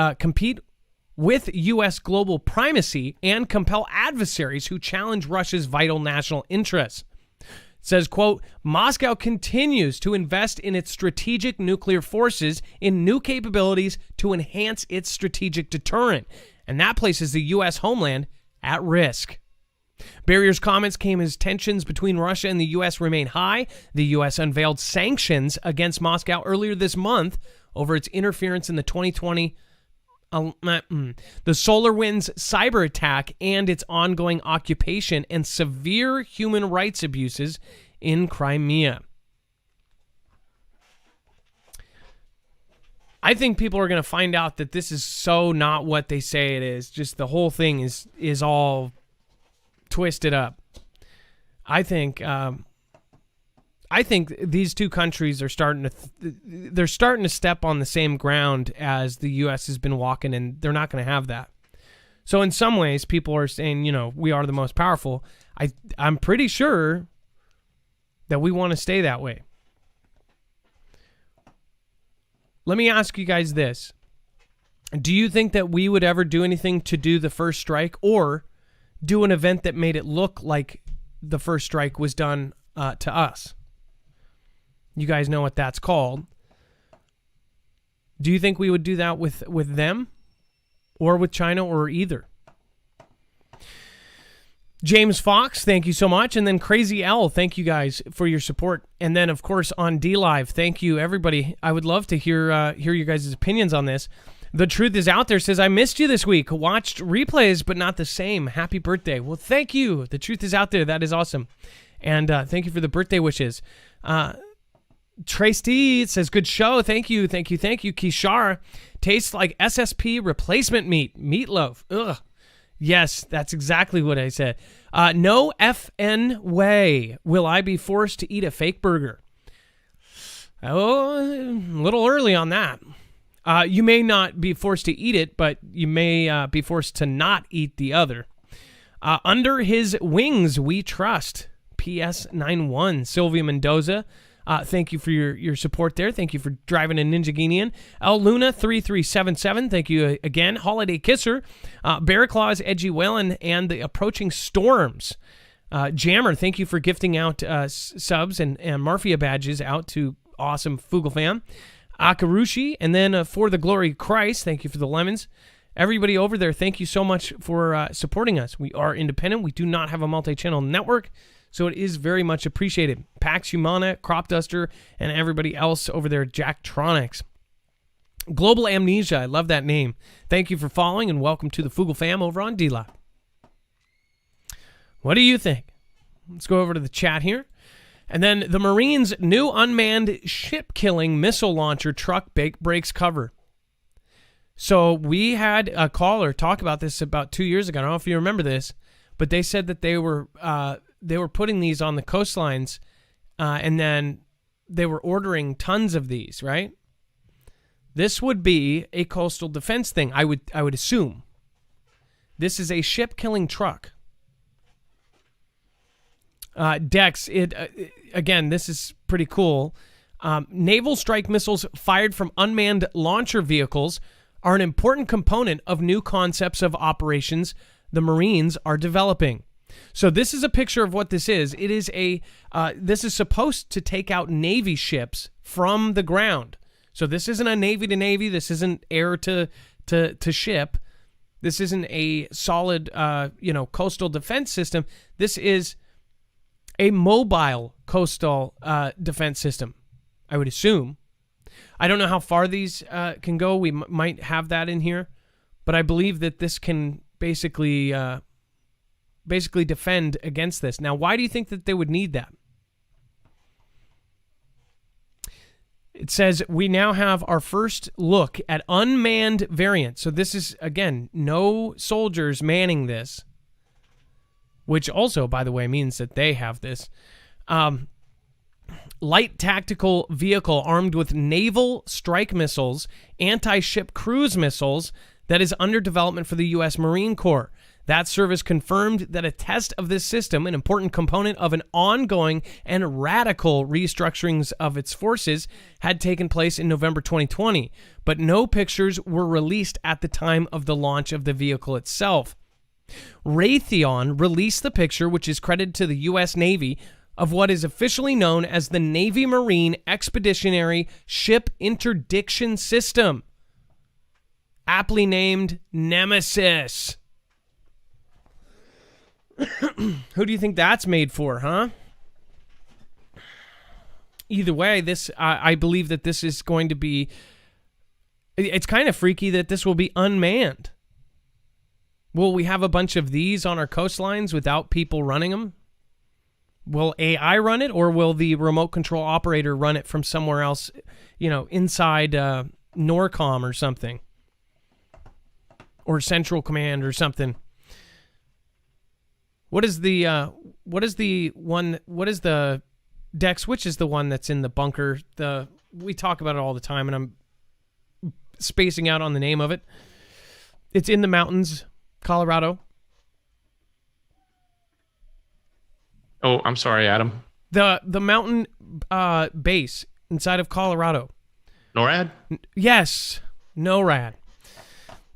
with U.S. global primacy, and compel adversaries who challenge Russia's vital national interests. It says, quote, Moscow continues to invest in its strategic nuclear forces in new capabilities to enhance its strategic deterrent, and that places the U.S. homeland at risk. Barrier's comments came as tensions between Russia and the U.S. remain high. The U.S. unveiled sanctions against Moscow earlier this month over its interference in the 2020 the SolarWinds cyber attack and its ongoing occupation and severe human rights abuses in Crimea. I think people are going to find out that this is so not what they say it is. Just the whole thing is all twisted up. I think these two countries are starting to step on the same ground as the U.S. has been walking, and they're not going to have that. So in some ways, people are saying, we are the most powerful. I'm pretty sure that we want to stay that way. Let me ask you guys this. Do you think that we would ever do anything to do the first strike or do an event that made it look like the first strike was done to us? You guys know what that's called. Do you think we would do that with them or with China or either? James Fox, thank you so much. And then Crazy L, thank you guys for your support. And then, of course, on DLive, thank you, everybody. I would love to hear you guys' opinions on this. The Truth Is Out There says, I missed you this week. Watched replays, but not the same. Happy birthday. Well, thank you. The Truth Is Out There. That is awesome. And thank you for the birthday wishes. Trace D says, good show. Thank you. Kishara, tastes like SSP replacement meat. Meatloaf. Ugh. Yes, that's exactly what I said. No FN way will I be forced to eat a fake burger. Oh, a little early on that. You may not be forced to eat it, but you may be forced to not eat the other. Under his wings we trust. PS91. Sylvia Mendoza. Thank you for your support there. Thank you for driving a Ninja Guinean. El Luna 3377. Thank you again. Holiday Kisser. Bear Claws, Edgy Whalen, and the Approaching Storms. Jammer, thank you for gifting out subs and Marfia badges out to awesome Fugle fam. Akarushi, and then For the Glory of Christ, thank you for the lemons. Everybody over there, thank you so much for supporting us. We are independent. We do not have a multi-channel network, so it is very much appreciated. Pax Humana, Crop Duster, and everybody else over there at Jacktronics. Global Amnesia, I love that name. Thank you for following, and welcome to the Fugle fam over on DLive. What do you think? Let's go over to the chat here. And then the Marines' new unmanned ship-killing missile launcher truck breaks cover. So we had a caller talk about this about 2 years ago. I don't know if you remember this, but they said that they were putting these on the coastlines, and then they were ordering tons of these, right? This would be a coastal defense thing, I would assume. This is a ship-killing truck. Dex, again, this is pretty cool. Naval strike missiles fired from unmanned launcher vehicles are an important component of new concepts of operations the Marines are developing. So this is a picture of what this is. It is this is supposed to take out Navy ships from the ground. So this isn't a Navy to Navy. This isn't air to ship. This isn't a solid, coastal defense system. This is a mobile coastal defense system, I would assume. I don't know how far these can go. We might have that in here, but I believe that this can basically defend against this. Now, why do you think that they would need that? It says we now have our first look at unmanned variants. So this is, again, no soldiers manning this, which also, by the way, means that they have this. Light tactical vehicle armed with naval strike missiles, anti-ship cruise missiles that is under development for the U.S. Marine Corps. That service confirmed that a test of this system, an important component of an ongoing and radical restructurings of its forces, had taken place in November 2020, but no pictures were released at the time of the launch of the vehicle itself. Raytheon released the picture, which is credited to the U.S. Navy, of what is officially known as the Navy Marine Expeditionary Ship Interdiction System, aptly named Nemesis. Who do you think that's made for, huh? Either way, this I believe that this is going to be... It's kind of freaky that this will be unmanned. Will we have a bunch of these on our coastlines without people running them? Will AI run it, or will the remote control operator run it from somewhere else, inside NORCOM or something? Or Central Command or something? What is the Dex, which is the one that's in the bunker? We talk about it all the time, and I'm spacing out on the name of it. It's in the mountains, Colorado. Oh, I'm sorry, Adam. The mountain base inside of Colorado. NORAD? Yes, NORAD.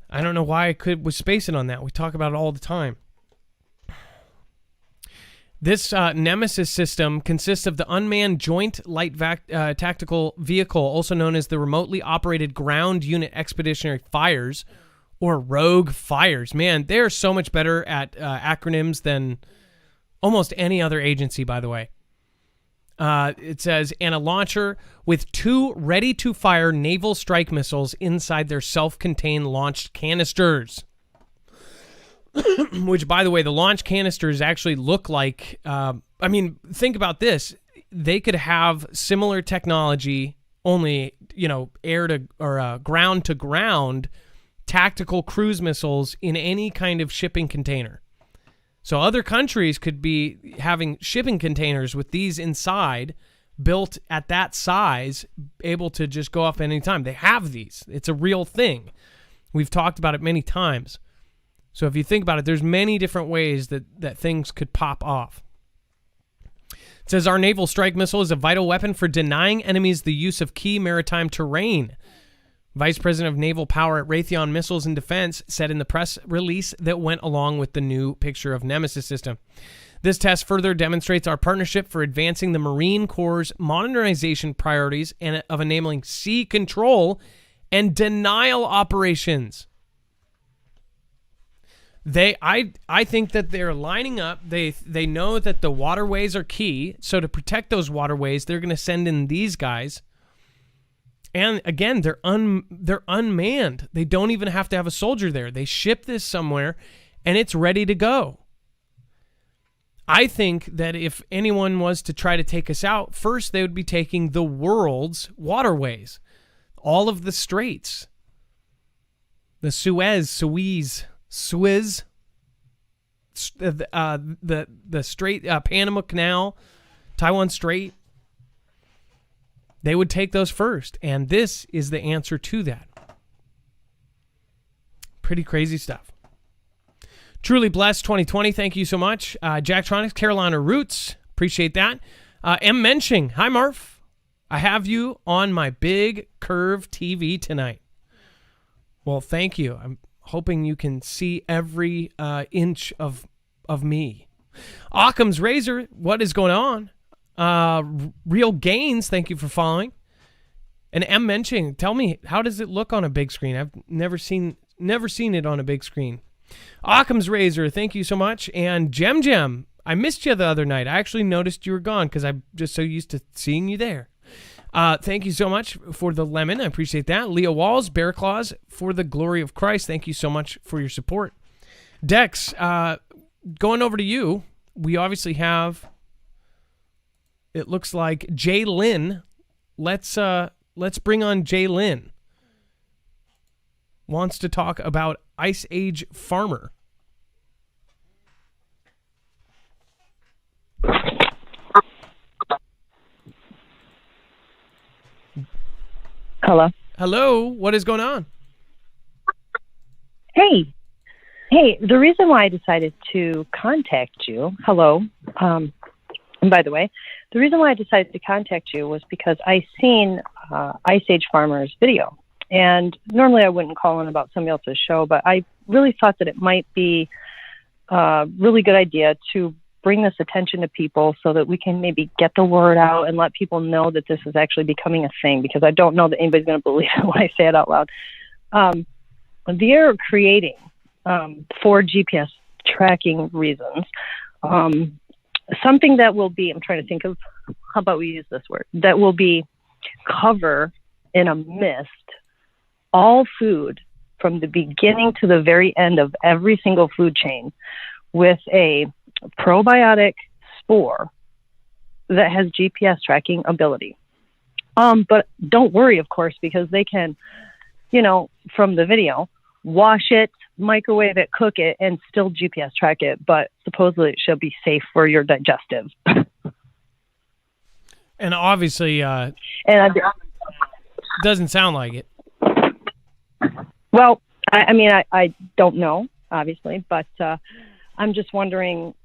I don't know why I was spacing on that. We talk about it all the time. This Nemesis system consists of the Unmanned Joint Light Tactical Vehicle, also known as the Remotely Operated Ground Unit Expeditionary Fires, or Rogue Fires. Man, they're so much better at acronyms than almost any other agency, by the way. It says, and a launcher with 2 ready-to-fire naval strike missiles inside their self-contained launched canisters. Which, by the way, the launch canisters actually look like... think about this. They could have similar technology, only, air to or ground to ground tactical cruise missiles in any kind of shipping container. So other countries could be having shipping containers with these inside, built at that size, able to just go off at any time. They have these. It's a real thing. We've talked about it many times. So if you think about it, there's many different ways that things could pop off. It says our naval strike missile is a vital weapon for denying enemies the use of key maritime terrain. Vice President of Naval Power at Raytheon Missiles and Defense said in the press release that went along with the new picture of Nemesis system. This test further demonstrates our partnership for advancing the Marine Corps' modernization priorities and of enabling sea control and denial operations. I think that they're lining up. They know that the waterways are key. So to protect those waterways, they're going to send in these guys. And again, they're unmanned. They don't even have to have a soldier there. They ship this somewhere, and it's ready to go. I think that if anyone was to try to take us out, first they would be taking the world's waterways, all of the straits, the Suez, the Strait, Panama Canal, Taiwan Strait. They would take those first, and this is the answer to that. Pretty crazy stuff. Truly blessed 2020. Thank you so much. Jacktronics, Carolina Roots. Appreciate that. M. Menching. Hi, Marv. I have you on my big curve TV tonight. Well, thank you. I'm hoping you can see every inch of me. Occam's Razor, what is going on? Real Gains, thank you for following. And M. Menching, tell me, how does it look on a big screen? I've never seen it on a big screen. Occam's Razor, thank you so much. And Gem, I missed you the other night. I actually noticed you were gone because I'm just so used to seeing you there. Thank you so much for the lemon. I appreciate that. Leah Walls, Bear Claws, for the glory of Christ. Thank you so much for your support. Dex, going over to you. We obviously have, it looks like, Jay Lynn. Let's bring on Jay Lynn. Wants to talk about Ice Age Farmer. Hello. Hello. What is going on? Hey. The reason why I decided to contact you, and by the way, the reason why I decided to contact you was because I seen Ice Age Farmer's video. And normally I wouldn't call in about somebody else's show, but I really thought that it might be a really good idea to bring this attention to people so that we can maybe get the word out and let people know that this is actually becoming a thing, because I don't know that anybody's going to believe it when I say it out loud. They're creating, for GPS tracking reasons, something that will be, I'm trying to think of, how about we use this word, that will be cover in a mist all food from the beginning to the very end of every single food chain with a probiotic spore that has GPS tracking ability. But don't worry, of course, because they can, from the video, wash it, microwave it, cook it, and still GPS track it. But supposedly it should be safe for your digestive. And obviously, doesn't sound like it. Well, I don't know, obviously, but I'm just wondering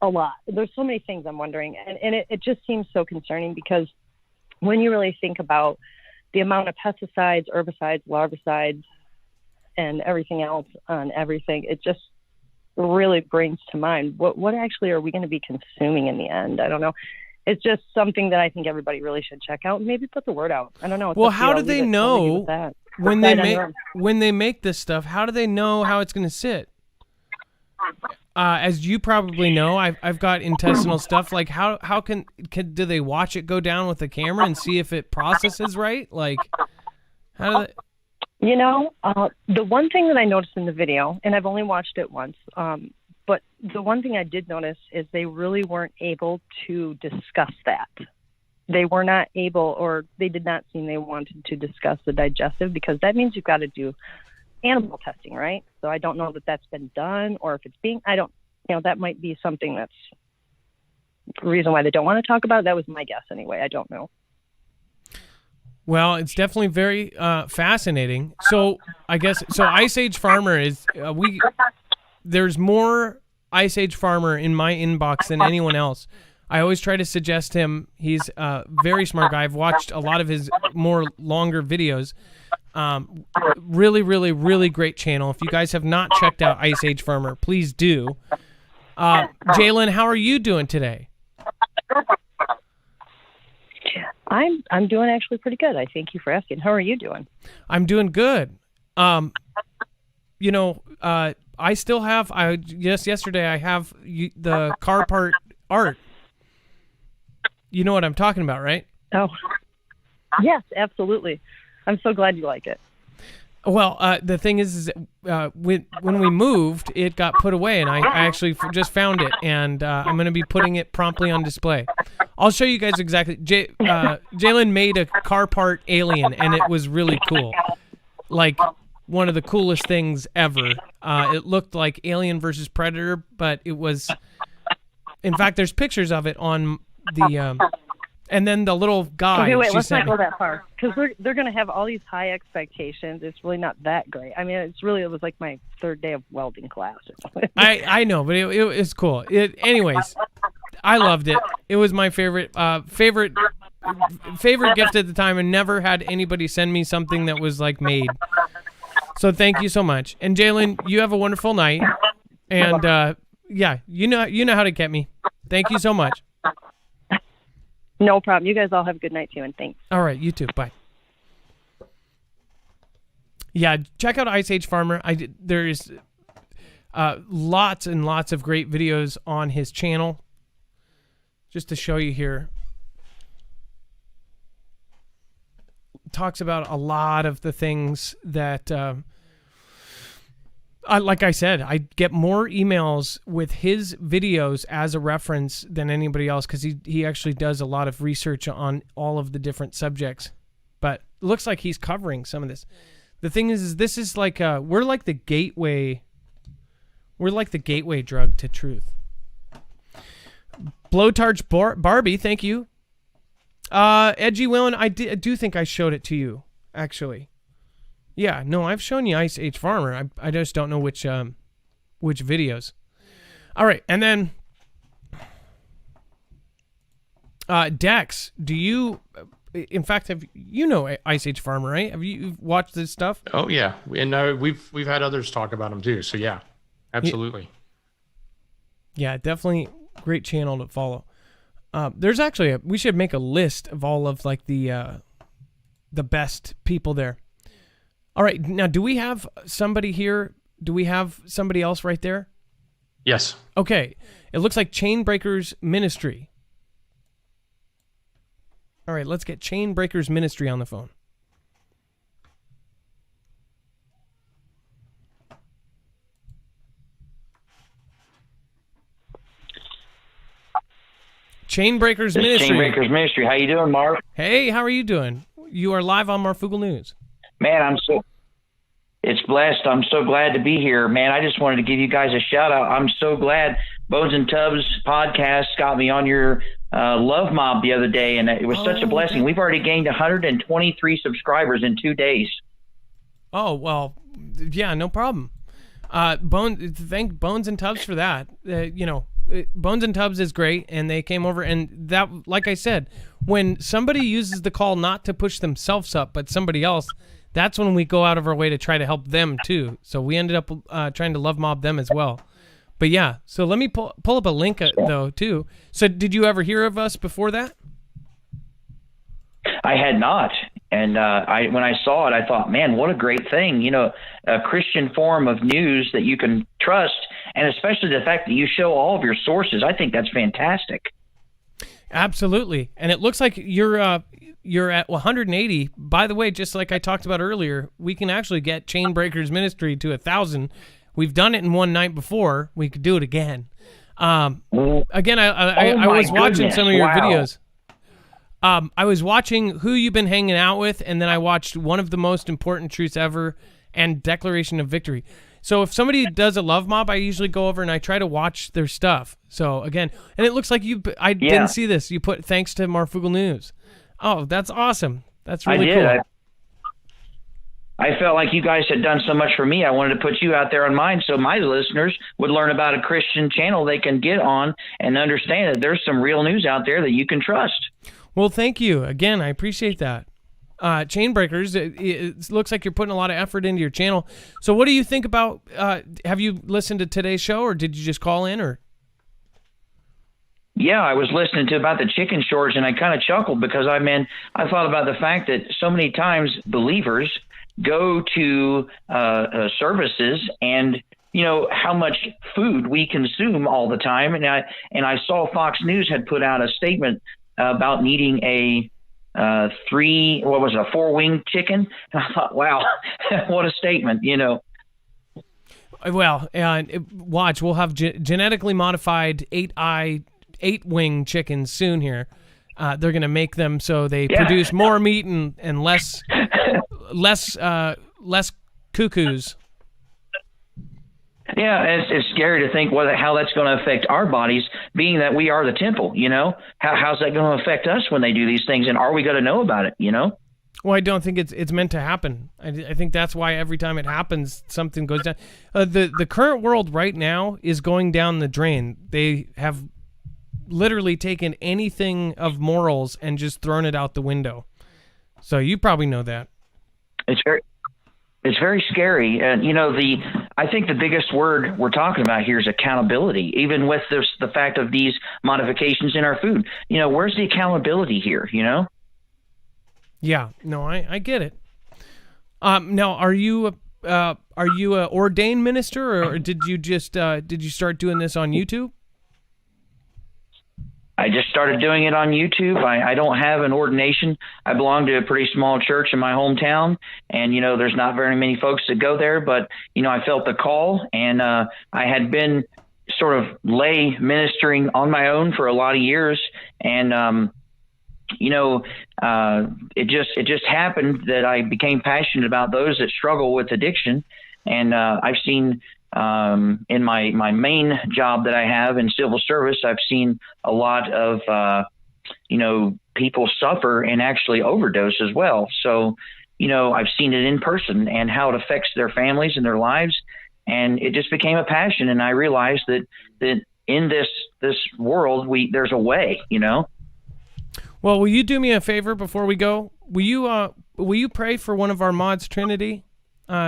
a lot. There's so many things I'm wondering, and it just seems so concerning, because when you really think about the amount of pesticides, herbicides, larvicides, and everything else on everything, it just really brings to mind what actually are we going to be consuming in the end? I don't know. It's just something that I think everybody really should check out and maybe put the word out. I don't know. Well, how do they know when they make this stuff? How do they know how it's going to sit? As you probably know, I've got intestinal stuff. Like, how can do they watch it go down with the camera and see if it processes right? Like, how do they? The one thing that I noticed in the video, and I've only watched it once, but the one thing I did notice is they really weren't able to discuss that. They were not able, or they did not seem they wanted to discuss the digestive, because that means you've got to do animal testing, right? So I don't know that that's been done, or if it's being, that might be something that's the reason why they don't want to talk about it. That was my guess anyway. I don't know. Well, it's definitely very fascinating. So I guess, Ice Age Farmer is, there's more Ice Age Farmer in my inbox than anyone else. I always try to suggest him. He's a very smart guy. I've watched a lot of his more longer videos. Really, really, really great channel. If you guys have not checked out Ice Age Farmer, please do. Jalen, how are you doing today? I'm doing actually pretty good. I thank you for asking. How are you doing? I'm doing good. I still have, yesterday I have the car part art. You know what I'm talking about, right? Oh, yes, absolutely. I'm so glad you like it. Well, the thing is when we moved, it got put away, and I actually just found it, and I'm going to be putting it promptly on display. I'll show you guys exactly. Jalen made a car part alien, and it was really cool. Like, one of the coolest things ever. It looked like Alien versus Predator, but it was... In fact, there's pictures of it on the... and then the little guy. Okay, wait, let's not go that far, because they're going to have all these high expectations. It's really not that great. I mean, it was like my third day of welding class or something. I know, but it was cool. Anyways, I loved it. It was my favorite gift at the time, and never had anybody send me something that was like made. So thank you so much. And Jalen, you have a wonderful night. And you know how to get me. Thank you so much. No problem. You guys all have a good night too, and thanks. All right, you too. Bye. Yeah, check out Ice Age Farmer. Lots and lots of great videos on his channel. Just to show you here. Talks about a lot of the things that, like I said, I get more emails with his videos as a reference than anybody else because he actually does a lot of research on all of the different subjects. But it looks like he's covering some of this. The thing is this is like we're like the gateway. We're like the gateway drug to truth. Blowtorch Barbie, thank you. Edgy Willen, I do think I showed it to you, actually. Yeah, no, I've shown you Ice Age Farmer. I just don't know which videos. All right, and then Dex, do you? In fact, have you know Ice Age Farmer, right? Have you watched this stuff? Oh yeah, and we've had others talk about them too. So yeah, absolutely. Yeah, definitely great channel to follow. There's actually we should make a list of all of like the best people there. All right, now do we have somebody here? Do we have somebody else right there? Yes. Okay, it looks like Chainbreakers Ministry. All right, let's get Chainbreakers Ministry on the phone. Chainbreakers Ministry. Chainbreakers Ministry. How you doing, Mark? Hey, how are you doing? You are live on Marfugel News. Man, it's blessed. I'm so glad to be here. Man, I just wanted to give you guys a shout out. I'm so glad Bones and Tubbs podcast got me on your Love Mob the other day, and it was such a blessing. We've already gained 123 subscribers in 2 days. Oh, well, yeah, no problem. Thank Bones and Tubbs for that. Bones and Tubbs is great, and they came over, and that, like I said, when somebody uses the call not to push themselves up, but somebody else, that's when we go out of our way to try to help them too. So we ended up trying to love mob them as well. But yeah, so let me pull up a link though too. So did you ever hear of us before that? I had not. And when I saw it, I thought, man, what a great thing. You know, a Christian form of news that you can trust, and especially the fact that you show all of your sources. I think that's fantastic. Absolutely. And it looks like you're at 180. By the way, just like I talked about earlier, we can actually get Chainbreakers Ministry to 1,000. We've done it in one night before. We could do it again. Again, I was watching some of your videos. I was watching Who You've Been Hanging Out With, and then I watched One of the Most Important Truths Ever and Declaration of Victory. So if somebody does a love mob, I usually go over and I try to watch their stuff. So again, and it looks like I didn't see this. You put thanks to Marfugel News. Oh, that's awesome. That's really cool. I felt like you guys had done so much for me. I wanted to put you out there on mine so my listeners would learn about a Christian channel they can get on and understand that there's some real news out there that you can trust. Well, thank you. Again, I appreciate that. Chainbreakers, it looks like you're putting a lot of effort into your channel. So what do you think about, have you listened to today's show, or did you just call in? Or? Yeah, I was listening to about the chicken shortage, and I kind of chuckled because I thought about the fact that so many times believers go to services and you know how much food we consume all the time, and I saw Fox News had put out a statement about needing a 4-wing chicken. And I thought, wow, what a statement, you know. Well, watch, we'll have genetically modified 8-wing chickens soon here. They're going to make them so they produce more meat and less cuckoos. Yeah, it's scary to think how that's going to affect our bodies, being that we are the temple, you know? How's that going to affect us when they do these things, and are we going to know about it, you know? Well, I don't think it's meant to happen. I think that's why every time it happens, something goes down. The current world right now is going down the drain. They have literally taken anything of morals and just thrown it out the window. So you probably know that. It's very scary. And, you know, I think the biggest word we're talking about here is accountability, even with the fact of these modifications in our food. You know, where's the accountability here, you know? Yeah, no, I get it. Now, are you are you a ordained minister, or did you just did you start doing this on YouTube? I just started doing it on YouTube. I don't have an ordination. I belong to a pretty small church in my hometown, and there's not very many folks that go there. But I felt the call, and I had been sort of lay ministering on my own for a lot of years, and it just happened that I became passionate about those that struggle with addiction, and I've seen. In my main job that I have in civil service, I've seen a lot of, people suffer and actually overdose as well. So, I've seen it in person and how it affects their families and their lives. And it just became a passion. And I realized that in this world, there's a way, Well, will you do me a favor before we go? Will you pray for one of our mods, Trinity?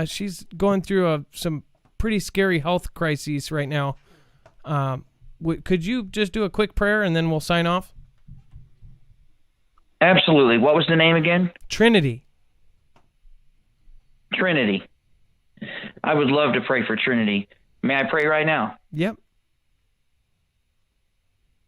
She's going through some pretty scary health crises right now. Could you just do a quick prayer and then we'll sign off? Absolutely. What was the name again? Trinity. Trinity. I would love to pray for Trinity. May I pray right now? Yep.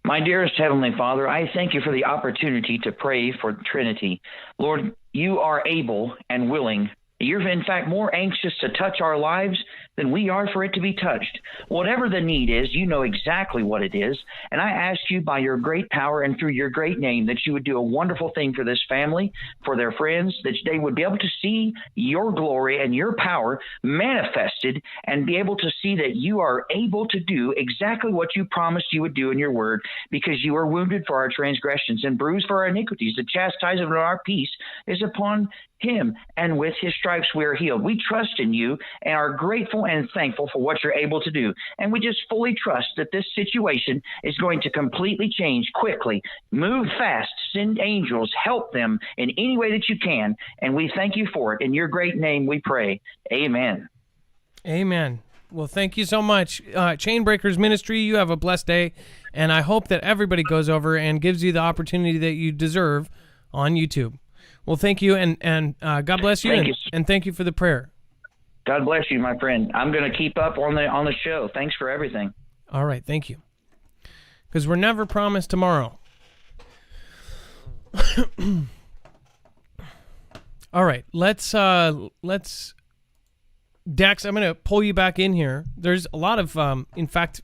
My dearest Heavenly Father, I thank you for the opportunity to pray for Trinity. Lord, you are able and willing. You're, in fact, more anxious to touch our lives than we are for it to be touched. Whatever the need is, you know exactly what it is. And I ask you by your great power and through your great name that you would do a wonderful thing for this family, for their friends, that they would be able to see your glory and your power manifested and be able to see that you are able to do exactly what you promised you would do in your word, because you are wounded for our transgressions and bruised for our iniquities. The chastisement of our peace is upon him, and with his stripes we are healed. We trust in you and are grateful and thankful for what you're able to do. And we just fully trust that this situation is going to completely change quickly. Move fast, send angels, help them in any way that you can. And we thank you for it. In your great name we pray. Amen. Amen. Well, thank you so much. Chainbreakers Ministry, you have a blessed day. And I hope that everybody goes over and gives you the opportunity that you deserve on YouTube. Well, thank you, and God bless you, and thank you for the prayer. God bless you, my friend. I'm going to keep up on the show. Thanks for everything. All right, thank you. Because we're never promised tomorrow. All right, let's Dax, I'm going to pull you back in here. There's a lot of, in fact,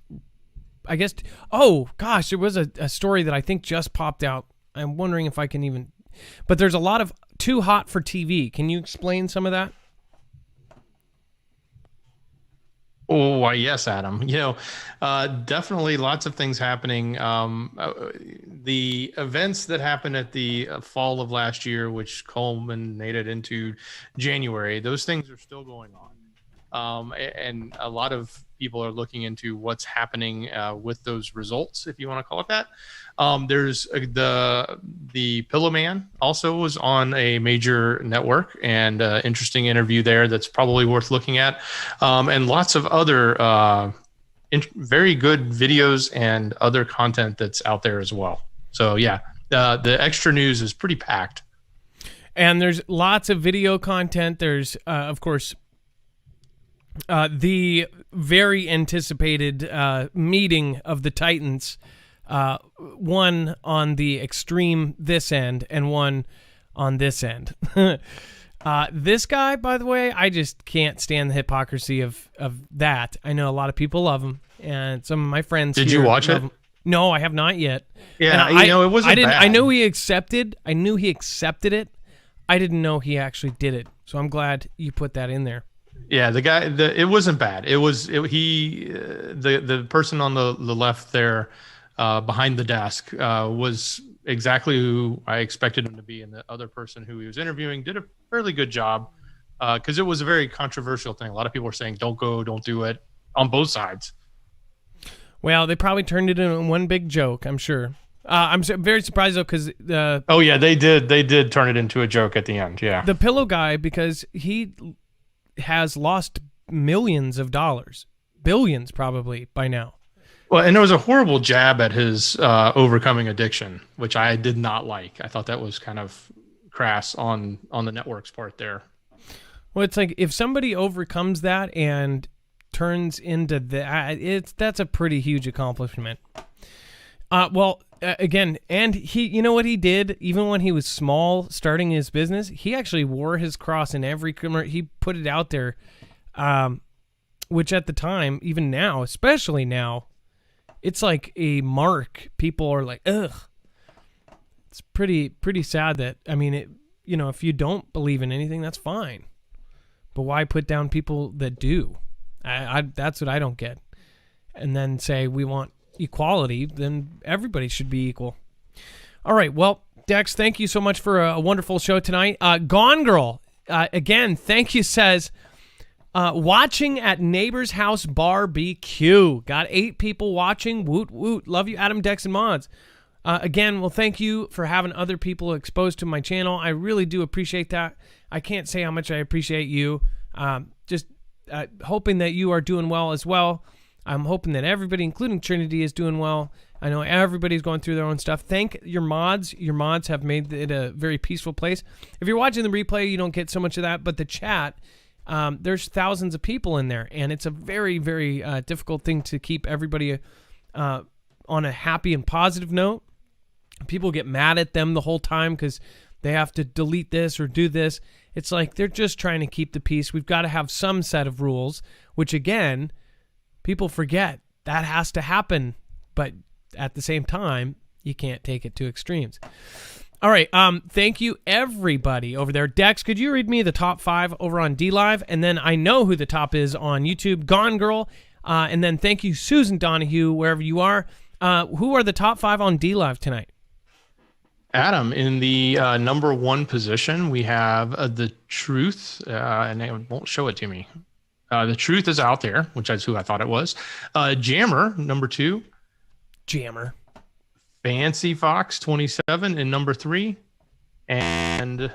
I guess. Oh gosh, there was a story that I think just popped out. I'm wondering if I can even. But there's a lot of too hot for TV. Can you explain some of that? Oh, why, yes, Adam. Definitely lots of things happening. The events that happened at the fall of last year, which culminated into January, those things are still going on. And a lot of people are looking into what's happening with those results, if you want to call it that. There's the Pillow Man also was on a major network, and interesting interview there that's probably worth looking at, and lots of other very good videos and other content that's out there as well. So yeah, the extra news is pretty packed. And there's lots of video content. There's of course the very anticipated meeting of the Titans. One on the extreme this end and one on this end. This guy, by the way, I just can't stand the hypocrisy of that. I know a lot of people love him, and some of my friends. Did you watch it? No, I have not yet. Yeah, it wasn't. I knew he accepted. I knew he accepted it. I didn't know he actually did it. So I'm glad you put that in there. Yeah, the guy. It wasn't bad. The person on the left there. Behind the desk was exactly who I expected him to be, and the other person who he was interviewing did a fairly good job, because it was a very controversial thing. A lot of people were saying, don't go, don't do it, on both sides. Well, they probably turned it into one big joke, I'm sure. I'm very surprised, though, because oh, yeah, they did turn it into a joke at the end, yeah. The Pillow guy, because he has lost millions of dollars, billions probably by now. Well, and there was a horrible jab at his overcoming addiction, which I did not like. I thought that was kind of crass on the network's part there. Well, it's like if somebody overcomes that and turns into that's a pretty huge accomplishment. Again, and he, you know what he did? Even when he was small, starting his business, he actually wore his cross in every commercial. He put it out there, which at the time, even now, especially now, it's like a mark. People are like, ugh. It's pretty sad that, I mean, if you don't believe in anything, that's fine. But why put down people that do? That's what I don't get. And then say we want equality, then everybody should be equal. All right, well, Dex, thank you so much for a wonderful show tonight. Gone Girl, again, thank you, says, watching at neighbor's house barbecue. Got 8 people watching. Woot, woot. Love you, Adam, Dex, and Mods. Again, well, thank you for having other people exposed to my channel. I really do appreciate that. I can't say how much I appreciate you. Just hoping that you are doing well as well. I'm hoping that everybody, including Trinity, is doing well. I know everybody's going through their own stuff. Thank your mods. Your mods have made it a very peaceful place. If you're watching the replay, you don't get so much of that. But the chat, there's thousands of people in there. And it's a very, very difficult thing to keep everybody on a happy and positive note. People get mad at them the whole time because they have to delete this or do this. It's like they're just trying to keep the peace. We've got to have some set of rules, which again, people forget that has to happen. But at the same time, you can't take it to extremes. All right. Thank you, everybody over there. Dex, could you read me the top 5 over on DLive? And then I know who the top is on YouTube, Gone Girl. And then thank you, Susan Donahue, wherever you are. Who are the top 5 on DLive tonight? Adam, in the number 1 position, we have The Truth, and it won't show it to me. The Truth is out there, which is who I thought it was. Jammer, number 2. Jammer. Fancy Fox, 27 in number 3. And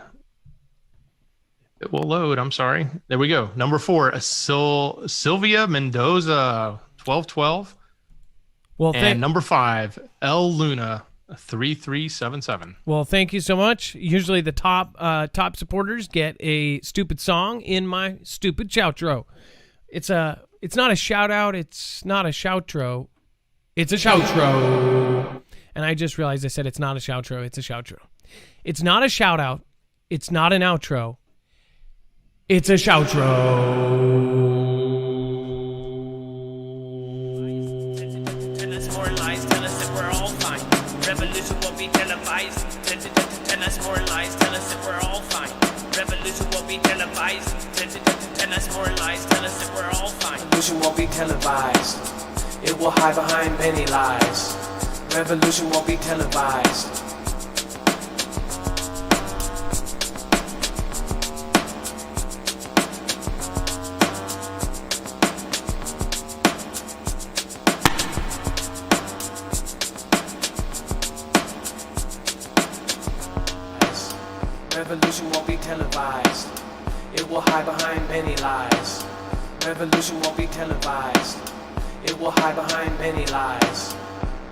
it will load, I'm sorry. There we go. Number 4, Sylvia Mendoza, 1212. Well, and number 5, El Luna, 3377. Well, thank you so much. Usually the top supporters get a stupid song in my stupid shoutro. It's not a shout out, it's not a shoutro. It's a shoutro. And I just realized I said it's not a shoutro, it's a shoutro. It's not a shout out, it's not an outro. It's a shoutro. Revolution won't be televised. Tell us more lies. Tell us that we're all fine. Revolution won't be televised. Tell us more lies. Tell us that we're all fine. Revolution won't be televised. It will hide behind many lies. Revolution won't be televised. Revolution won't be televised. It will hide behind many lies. Revolution won't be televised. It will hide behind many lies.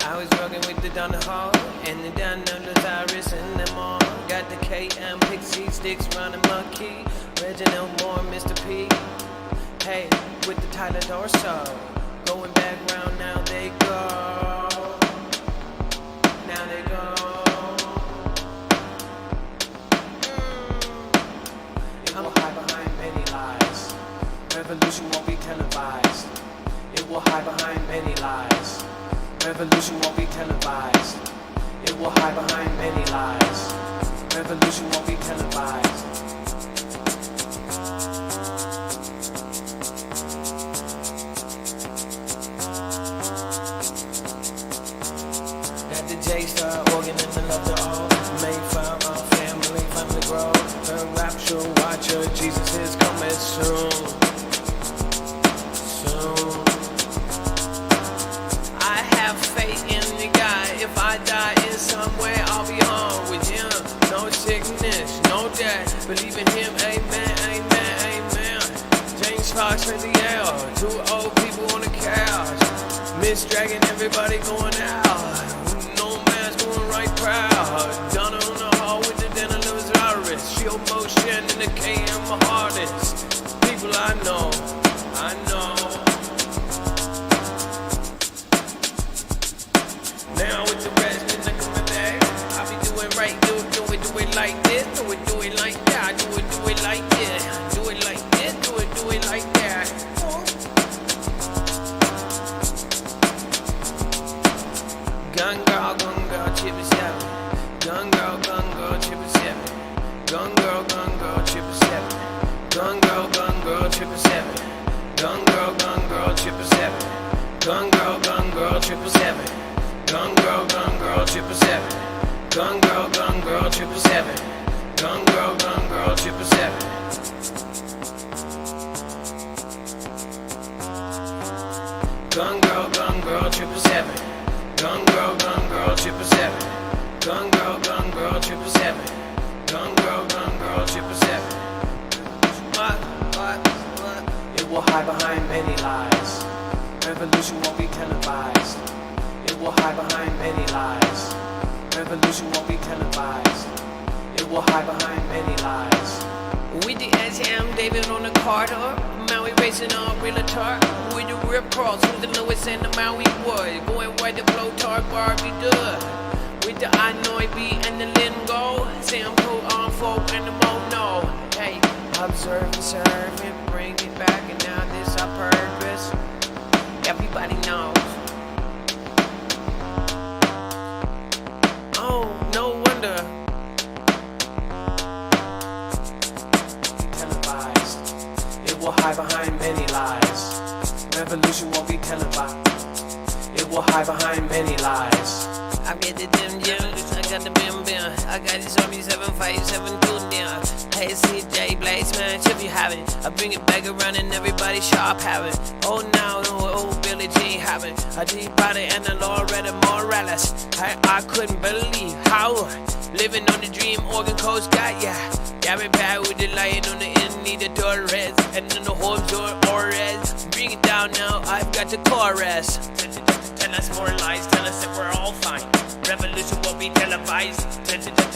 I was working with the Donna Hall and the Donna Lazarus and them all. Got the KM Pixie Sticks running monkey. Reginald Moore, Mr. P. Hey, with the Tyler Dorso. Going back round, now they go. Now they go. Revolution won't be televised. It will hide behind many lies. Revolution won't be televised. It will hide behind many lies. Revolution won't be televised. Got the J-Star organ and the love to all. Mayflower, our family grow. The rapture watcher, Jesus is coming soon. I have faith in the guy. If I die in some way, I'll be home with him. No sickness, no death. Believe in him, amen, amen, amen. James Fox for the L. 2 old people on the couch. Miss Dragon, everybody going out. No man's going right proud. Donna on the hall with the Dana Lazarus. pure motion in the KM hardest. People I know. Now with the rest in the coming back, I be doing right, do it like this, do it like that, do it like this, do it like this, do it like that. Gun girl, chip is seven. Gun girl, chip is seven. Gun girl, chip is seven. Gun girl, chip is seven. Gun girl, chip is seven. Gun girl, chip is seven. Gun girl, triple seven. Gun girl, triple seven. Gun girl, triple seven. Gun girl, triple seven. Gun girl, triple seven. Gun girl, triple seven. Gun girl, triple seven. What? It will hide behind many lies. Revolution won't be televised. It will hide behind many lies. Revolution won't be televised. It will hide behind many lies. With the SM, David on the corridor. Maui racing on realtor. With the rip cross, who's the Lewis and the Maui Wood. Going white the blowtorch Barbie Dud. With the I know B and the lingo. Sample on folk and the mono. Hey, observe and serve and bring it back. And now this our purpose. Everybody knows. Oh, no wonder. Televised. It will hide behind many lies. Revolution won't be televised. It will hide behind many lies. I get the dim gems, I got the bim bim. I got this on me 7572 down. Hey, CJ Blaze, man, if you have it, I bring it back around and everybody sharp have it. Oh, now, oh, Billie Jean have it. A deep body and a Loretta Morales. I couldn't believe how living on the dream Oregon Coast got ya. Got me back with the light on the end, need the Torres. And then the home door Ores. Bring it down now, I've got the chorus. Tell us more lies, tell us that we're all fine. Revolution won't be televised.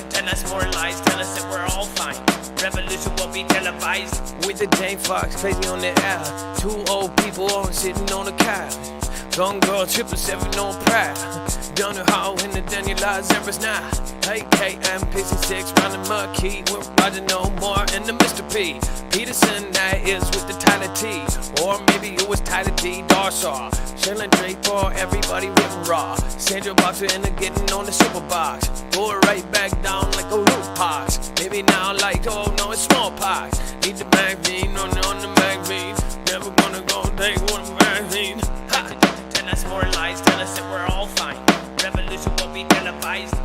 Tell us more lies, tell us that we're all fine. Revolution won't be televised. With the Jane Fox, crazy on the air. Two old people all sitting on the couch. Gun girl, 777 on pride. Down the hall in the Daniel Lazarus now. AKM, Pixie 6, round the Marquee. With Roger No More and the Mr. P. Peterson, that is with the Tyler T. Or maybe it was Tyler D. Darsaw. Shelling Drake for everybody with raw. Sandra Boxer and the getting on the super box. Go right back down like a root pox. Maybe now like, oh no, it's smallpox. Need the magazine on the magazine. Never gonna go take one magazine. Ha! Tell us more lies, tell us that we're all fine. Revolution won't be televised.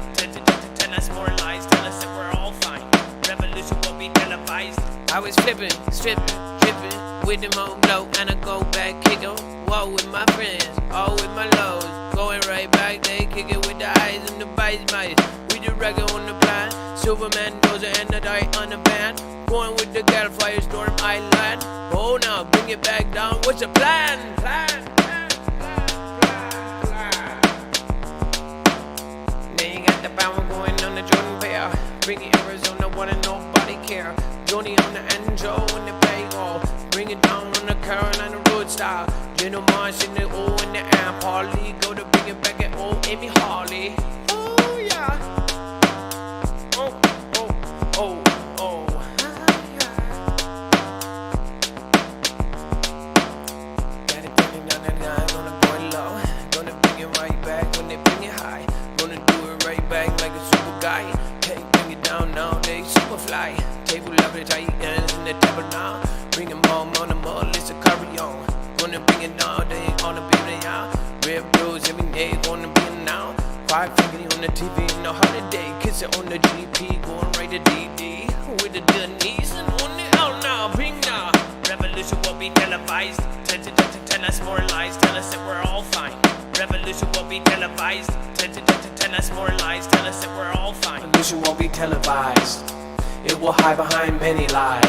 Tell us more lies, tell us that we're all fine. Revolution won't be televised. I was flipping, stripping, dripping with the mo blow, and I go back, kick 'em. Whoa, with my friends, all with my lows. Going right back, they kick it with the eyes and the bites, mice. We the record on the plan. Superman, Dozer, and the dirt on the band. Going with the gal Firestorm Island. Oh, now bring it back down. What's the plan? Plan. Then you got the power going on the Jordan Pair. Bringing Arizona, one and nobody care. Johnny on the Angel and the bagel. Bring it down on the Carolina Road style. General Marsh in the O and the Amp Harley. Go to bring it back at old Amy Harley. Oh, yeah. Oh. Gotta bring it down that guy, gonna go it low. Gonna bring it right back when they bring it high. Gonna do it right back like a super guy. Hey, bring it down now, they super fly. Table love it, tight ends in the table now. Bring them home on the mud, let's carry on. Gonna bring it down, they ain't gonna be there now. Red blues every day, gonna be now. 5 fingers on the TV in the holiday. Kiss it on the GP, going right to DD. With the Denise and on the L now, bring now. Revolution won't be televised. Tell us more lies, tell us that we're all fine. Revolution won't be televised. Tell us more lies, tell us that we're all fine. Revolution won't be televised. It will hide behind many lies.